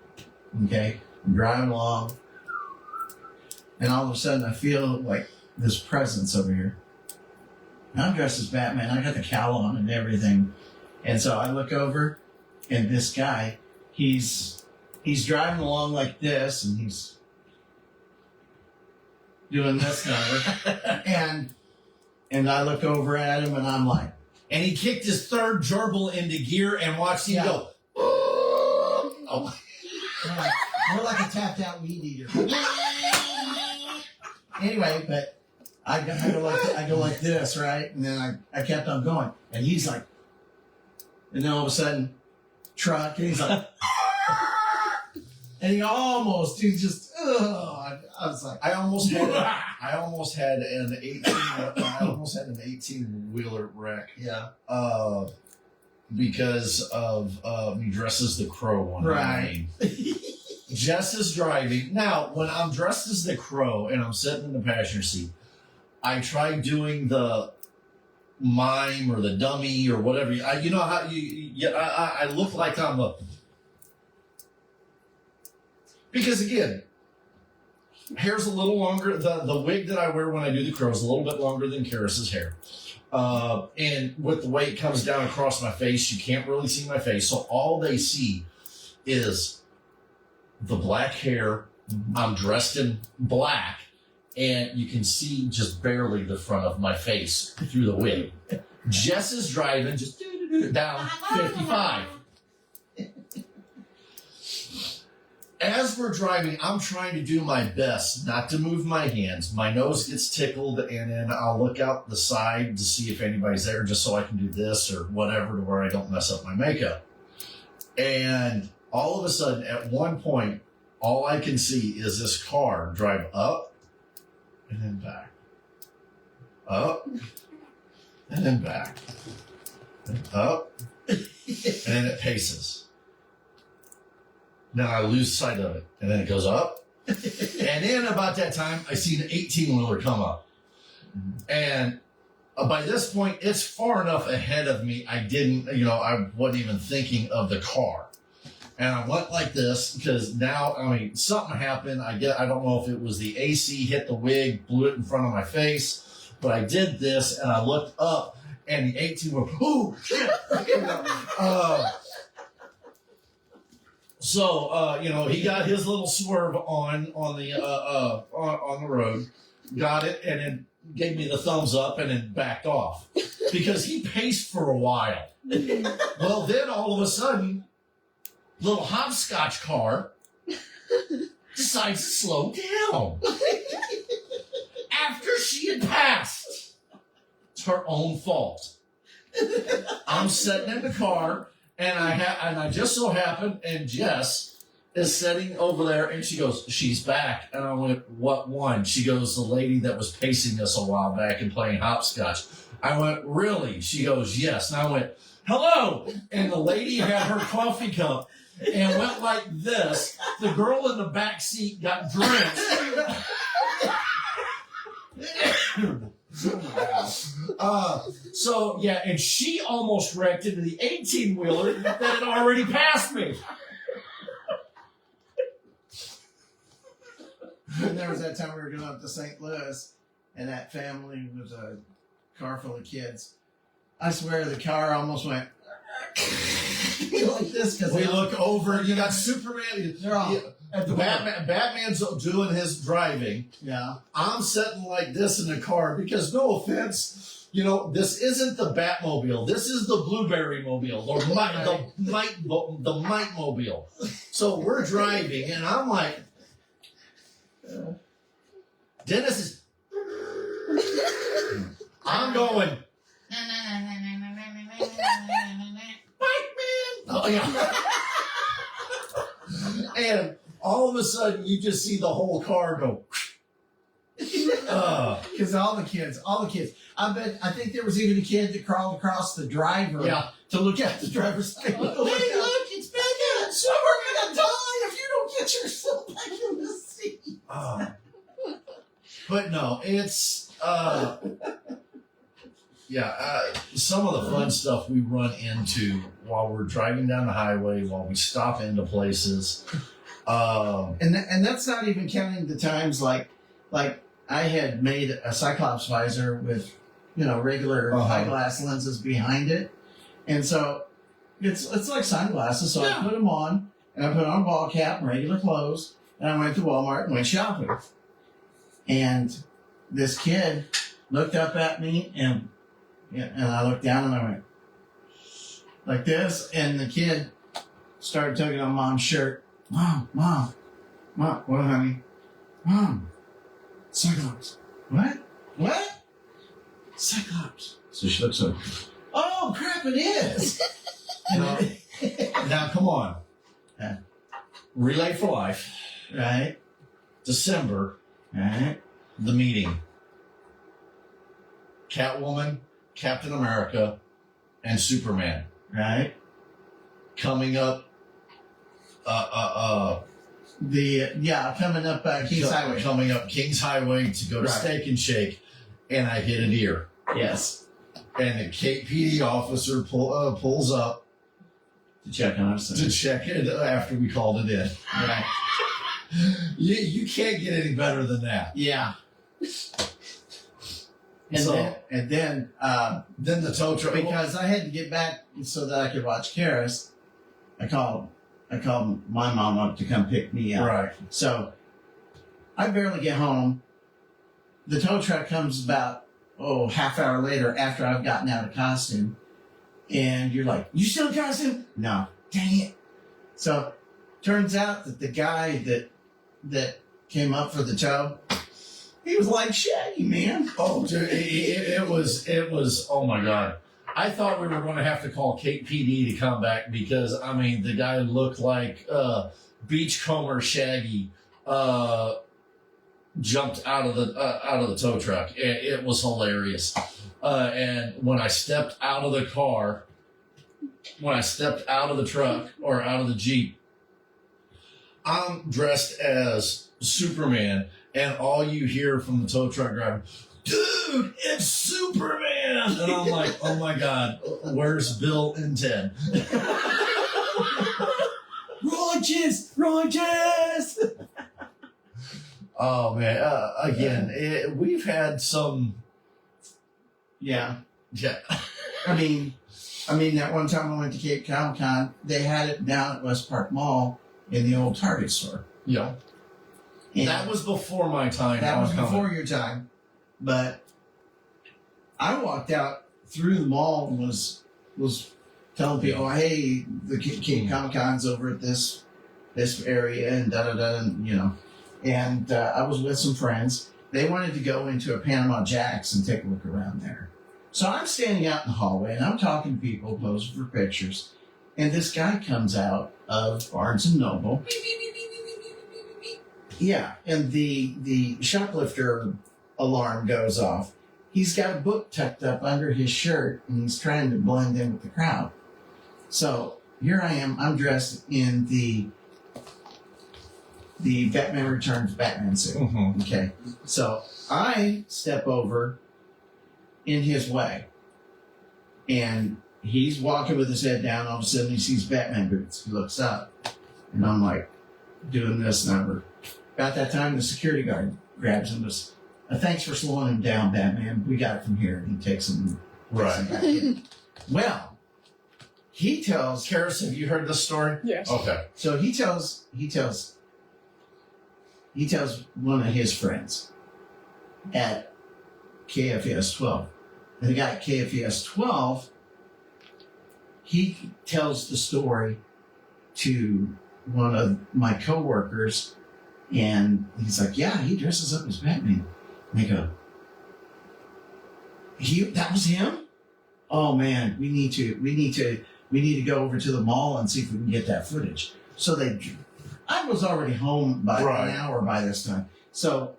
S3: Okay, I'm driving along, and all of a sudden I feel like this presence over here. And I'm dressed as Batman. I got the cowl on and everything, and so I look over, and this guy, he's driving along like this, and he's doing this number, and I look over at him, and I'm like,
S1: And he kicked his third gerbil into gear and watched him go, oh.
S3: more like a tapped out weed eater. Anyway, but I go like this, right? And then I kept on going, and he's like, and then all of a sudden, truck, and he's like, and he's just, I was like,
S1: I almost had an 18-wheeler wreck.
S3: yeah,
S1: Because of me dressed as the Crow one
S3: right.
S1: night. Jess is driving. Now, when I'm dressed as the Crow and I'm sitting in the passenger seat, I try doing the mime or the dummy or whatever. You know how I look like I'm a. Because again, hair's a little longer. The wig that I wear when I do the Crow is a little bit longer than Karis's hair. And with the way it comes down across my face, you can't really see my face. So all they see is the black hair. I'm dressed in black, and you can see just barely the front of my face through the wig. Jess is driving just down 55. As we're driving, I'm trying to do my best not to move my hands. My nose gets tickled, and then I'll look out the side to see if anybody's there, just so I can do this or whatever to where I don't mess up my makeup. And all of a sudden, at one point, all I can see is this car drive up and then back. Up and then back. And up, and then it paces. Then I lose sight of it, and then it goes up. And then about that time, I see an 18-wheeler come up. And by this point, it's far enough ahead of me, I wasn't even thinking of the car. And I went like this, because now, something happened. I don't know if it was the AC hit the wig, blew it in front of my face, but I did this, and I looked up, and the 18-wheeler, oh, shit! So, he got his little swerve on the road, got it, and then gave me the thumbs up and then backed off because he paced for a while. Well, then all of a sudden, little hopscotch car decides to slow down after she had passed. It's her own fault. I'm sitting in the car. And I just so happened, and Jess is sitting over there, and she goes, she's back. And I went, what one? She goes, the lady that was pacing us a while back and playing hopscotch. I went, really? She goes, yes. And I went, hello. And the lady had her coffee cup and went like this. The girl in the back seat got drenched. And she almost wrecked into the 18-wheeler that had already passed me.
S3: And there was that time we were going up to St. Louis, and that family was a car full of kids. I swear the car almost went like this because
S1: we look over. You got Superman.
S3: They're all at the
S1: Batman's doing his driving.
S3: Yeah,
S1: I'm sitting like this in the car because, no offense, this isn't the Batmobile. This is the Blueberry Mobile, the Mike Mobile. So we're driving, and I'm like, Dennis is. I'm going. Oh, yeah. And all of a sudden, you just see the whole car go.
S3: Because all the kids. I think there was even a kid that crawled across the driver to look at the driver's side. Hey, look, it's back in. So we're going to die if you don't get yourself back in the seat.
S1: But no, it's. Some of the fun stuff we run into while we're driving down the highway, while we stop into places.
S3: And that's not even counting the times like I had made a Cyclops visor with, regular eyeglass lenses behind it. And so it's like sunglasses. So I put them on, and I put on a ball cap and regular clothes, and I went to Walmart and went shopping. And this kid looked up at me, and I looked down and I went like this, and the kid started tugging on Mom's shirt. Mom, what, honey? Mom, Cyclops. What? Cyclops.
S1: So she looks up.
S3: Oh, crap, it is.
S1: Now, come on. Relay for Life.
S3: Right.
S1: December.
S3: Right.
S1: The meeting. Catwoman, Captain America, and Superman.
S3: Right.
S1: Coming up.
S3: Coming up Kings Highway.
S1: Coming up Kings Highway to go to Steak and Shake, and I hit a deer.
S3: Yes.
S1: And the KPD officer pulls up
S3: to check on us.
S1: To check it after we called it in.
S3: Right.
S1: You can't get any better than that.
S3: Yeah. And then
S1: the tow truck.
S3: because I had to get back so that I could watch Karis, I called my mom up to come pick me up.
S1: Right.
S3: So I barely get home. The tow truck comes about half hour later after I've gotten out of costume, and you're like, "You still in costume?" No, dang it. So turns out that the guy that came up for the tow, he was like Shaggy, man.
S1: Oh, dude, it was. Oh my God! I thought we were going to have to call Kate PD to come back because I mean the guy looked like Beachcomber Shaggy jumped out of the tow truck. It was hilarious. And when I stepped out of the car, when I stepped out of the truck or out of the Jeep, I'm dressed as Superman. And all you hear from the tow truck driver, "Dude, it's Superman!" And I'm like, "Oh my God, where's Bill and Ted?" Rogers! Oh man! Again, we've had some.
S3: Yeah.
S1: Yeah.
S3: I mean, that one time I went to Cape Comiccon, they had it down at West Park Mall in the old Target store.
S1: Yeah.
S3: And
S1: That was before my time.
S3: that was
S1: on
S3: before
S1: Comic.
S3: your time, but I walked out through the mall and was telling people, "Hey, the Cape Comic-Con's over at this area," and da da da, and And I was with some friends. They wanted to go into a Panama Jack's and take a look around there. So I'm standing out in the hallway and I'm talking to people, posing for pictures, and this guy comes out of Barnes and Noble. Yeah, and the shoplifter alarm goes off. He's got a book tucked up under his shirt, and he's trying to blend in with the crowd. So here I am. I'm dressed in the Batman Returns Batman suit.
S1: Mm-hmm.
S3: Okay, so I step over in his way, and he's walking with his head down. All of a sudden, he sees Batman boots. He looks up, and I'm like doing this number. About that time, the security guard grabs him and goes, "Thanks for slowing him down, Batman. We got it from here." And he takes him,
S1: Right.
S3: back in. Well, he tells
S1: Karis, have you heard this story?
S5: Yes.
S1: Okay.
S3: so he tells one of his friends at KFES 12. And the guy at KFES 12, he tells the story to one of my coworkers, and he's like, "Yeah, he dresses up as Batman." And they go, that was him? Oh man, we need to go over to the mall and see if we can get that footage. So I was already home by
S1: Right.
S3: an hour by this time. So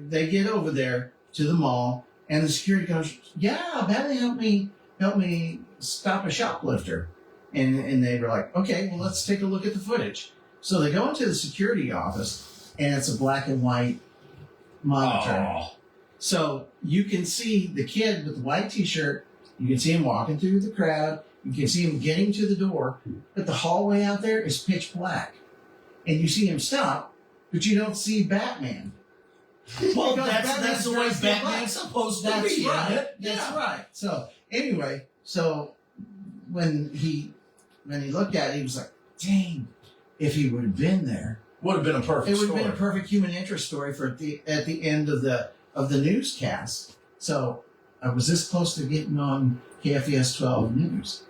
S3: they get over there to the mall, and the security goes, "Yeah, Batman help me stop a shoplifter." And they were like, "Okay, well, let's take a look at the footage." So they go into the security office, and it's a black and white monitor.
S1: Oh.
S3: So you can see the kid with the white t-shirt. You can see him walking through the crowd. You can see him getting to the door. But the hallway out there is pitch black. And you see him stop, but you don't see Batman.
S1: Well,
S3: Because
S1: that's
S3: Batman's
S1: the way
S3: dressed in black.
S1: Batman's supposed to
S3: That's
S1: be.
S3: right.
S1: Isn't it?
S3: That's
S1: Yeah.
S3: right. So anyway, when he looked at it, he was like, "Dang, if he would have been there,
S1: Would have been a perfect
S3: it would have
S1: story.
S3: been a perfect human interest story for at the end of the newscast." So I was this close to getting on KFES 12 news.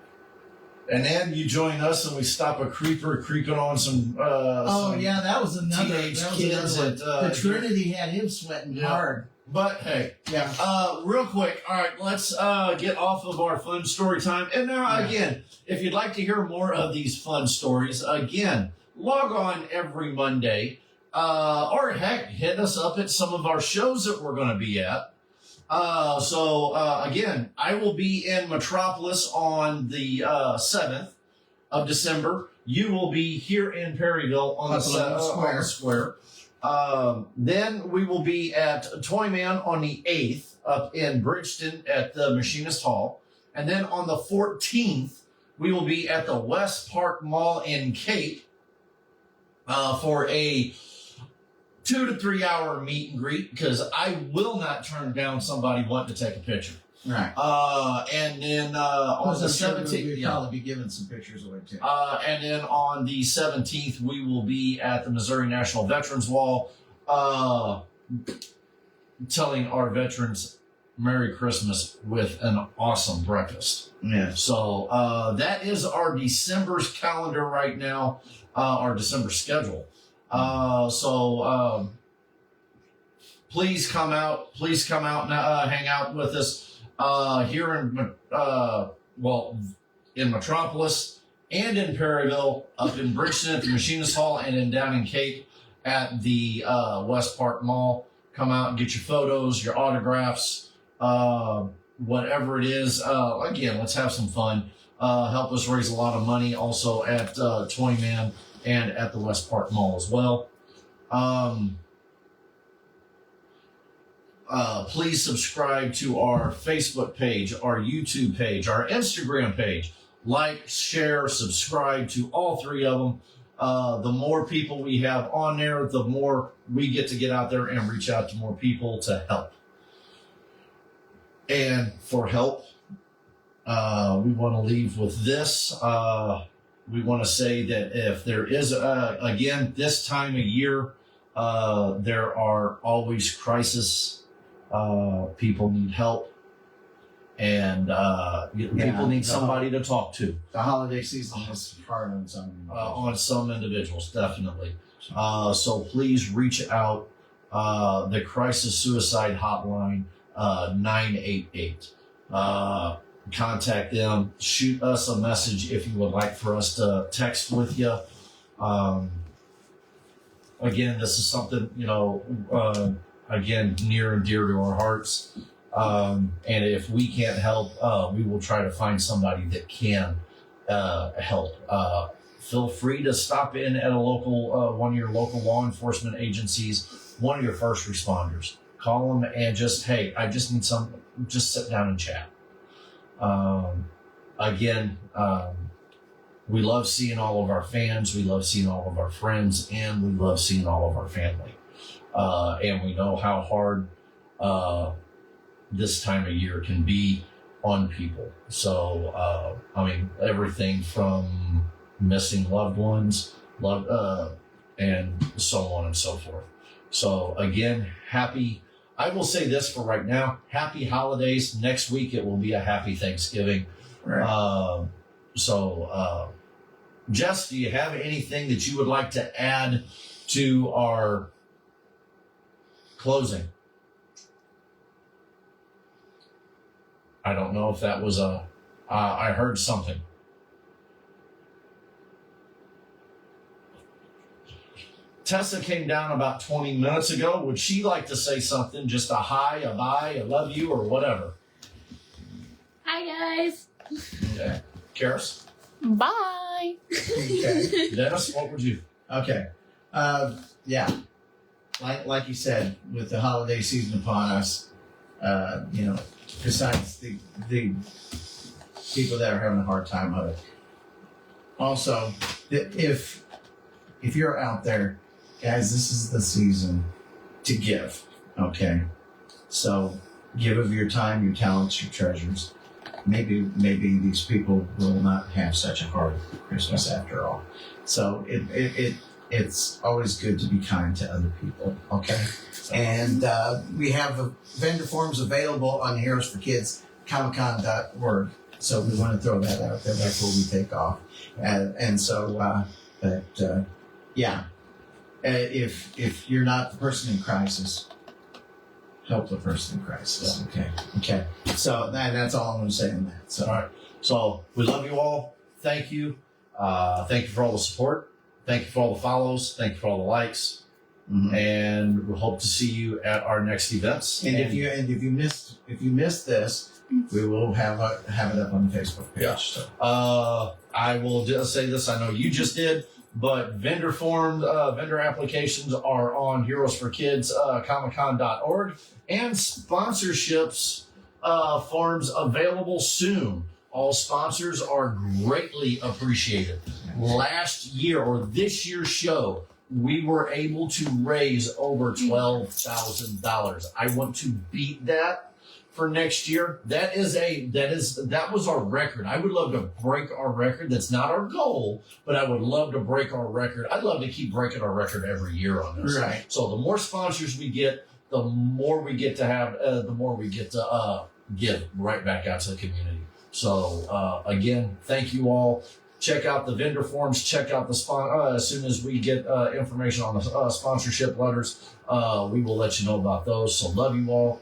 S1: And then you join us and we stop a creeper creeping on some. Some
S3: Yeah, that was another.
S1: teenage
S3: That was
S1: kids
S3: another one.
S1: at,
S3: The Trinity had him sweating
S1: Yeah.
S3: hard.
S1: But hey,
S3: Yeah.
S1: real quick. All right, let's get off of our fun story time. And now again, if you'd like to hear more of these fun stories, again, log on every Monday, or heck, hit us up at some of our shows that we're going to be at. Again, I will be in Metropolis on the 7th of December. You will be here in Perryville on
S3: Up
S1: the square. Then we will be at Toyman on the 8th up in Bridgeton at the Machinist Hall. And then on the 14th, we will be at the West Park Mall in Cape for a 2 to 3 hour meet and greet because I will not turn down somebody wanting to take a picture.
S3: Right.
S1: And then on the 17th,
S3: we'll probably be giving some pictures away too.
S1: and then on the 17th, we will be at the Missouri National Veterans Wall, telling our veterans Merry Christmas with an awesome breakfast.
S3: Yeah.
S1: So that is our December's calendar right now, our December schedule. So please come out. Please come out and hang out with us here in in Metropolis and in Perryville, up in Bridgeton at the Machinist Hall, and then down in Cape at the West Park Mall. Come out and get your photos, your autographs, whatever it is. Again, let's have some fun. Help us raise a lot of money also at Toyman and at the West Park Mall as well. Please subscribe to our Facebook page, our YouTube page, our Instagram page. Like, share, subscribe to all three of them. The more people we have on there, the more we get to get out there and reach out to more people to help. And for help, we want to leave with this. We want to say that if there is, again, this time of year, there are always crises. People need help. And people need somebody to talk to.
S3: The holiday season is hard on
S1: some individuals, definitely. So please reach out. The Crisis Suicide Hotline, 988. Contact them. Shoot us a message if you would like for us to text with you. Again, this is something, again, near and dear to our hearts. And if we can't help, we will try to find somebody that can help. Feel free to stop in at a local, one of your local law enforcement agencies, one of your first responders. Call them and just need just sit down and chat. Again, we love seeing all of our fans, we love seeing all of our friends, and we love seeing all of our family. And we know how hard this time of year can be on people. So, everything from missing loved ones, and so on and so forth. So again, I will say this for right now, happy holidays. Next week, it will be a happy Thanksgiving.
S3: Right.
S1: Jess, do you have anything that you would like to add to our closing? I don't know if that was I heard something. Tessa came down about 20 minutes ago. Would she like to say something? Just a hi, a bye, a love you, or whatever?
S5: Hi, guys.
S1: Okay. Karis?
S5: Bye.
S3: Okay.
S1: Dennis, what would you?
S3: Okay. Yeah. Like you said, with the holiday season upon us, besides the people that are having a hard time of it. Also, if you're out there, guys, this is the season to give. Okay. So give of your time, your talents, your treasures. Maybe these people will not have such a hard Christmas after all. So it's always good to be kind to other people. Okay. And we have vendor forms available on Heroes for Kids, Comiccon.org. So we want to throw that out there before we take off. If you're not the person in crisis, help the person in crisis. Okay. So that's all I'm going to say on that. So,
S1: all right. So we love you all. Thank you. Thank you for all the support. Thank you for all the follows. Thank you for all the likes.
S3: mm-hmm.
S1: And we hope to see you at our next events.
S3: And if you missed this, we will have it up on the Facebook page.
S1: Yeah.
S3: So.
S1: I will just say this. I know you just did, but vendor applications are on Heroes for Kids, Comiccon.org, and sponsorships forms available soon. All sponsors are greatly appreciated. Last year or this year's show, we were able to raise over $12,000. I want to beat that for next year. That was our record. I would love to break our record. That's not our goal, but I would love to break our record. I'd love to keep breaking our record every year on this.
S3: Right.
S1: So the more sponsors we get, the more we get to have, the more we get to give right back out to the community. So again, thank you all. Check out the vendor forms. Check out the as soon as we get information on the sponsorship letters, we will let you know about those. So love you all.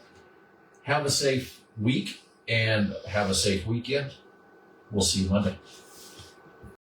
S1: Have a safe week and have a safe weekend. We'll see you Monday.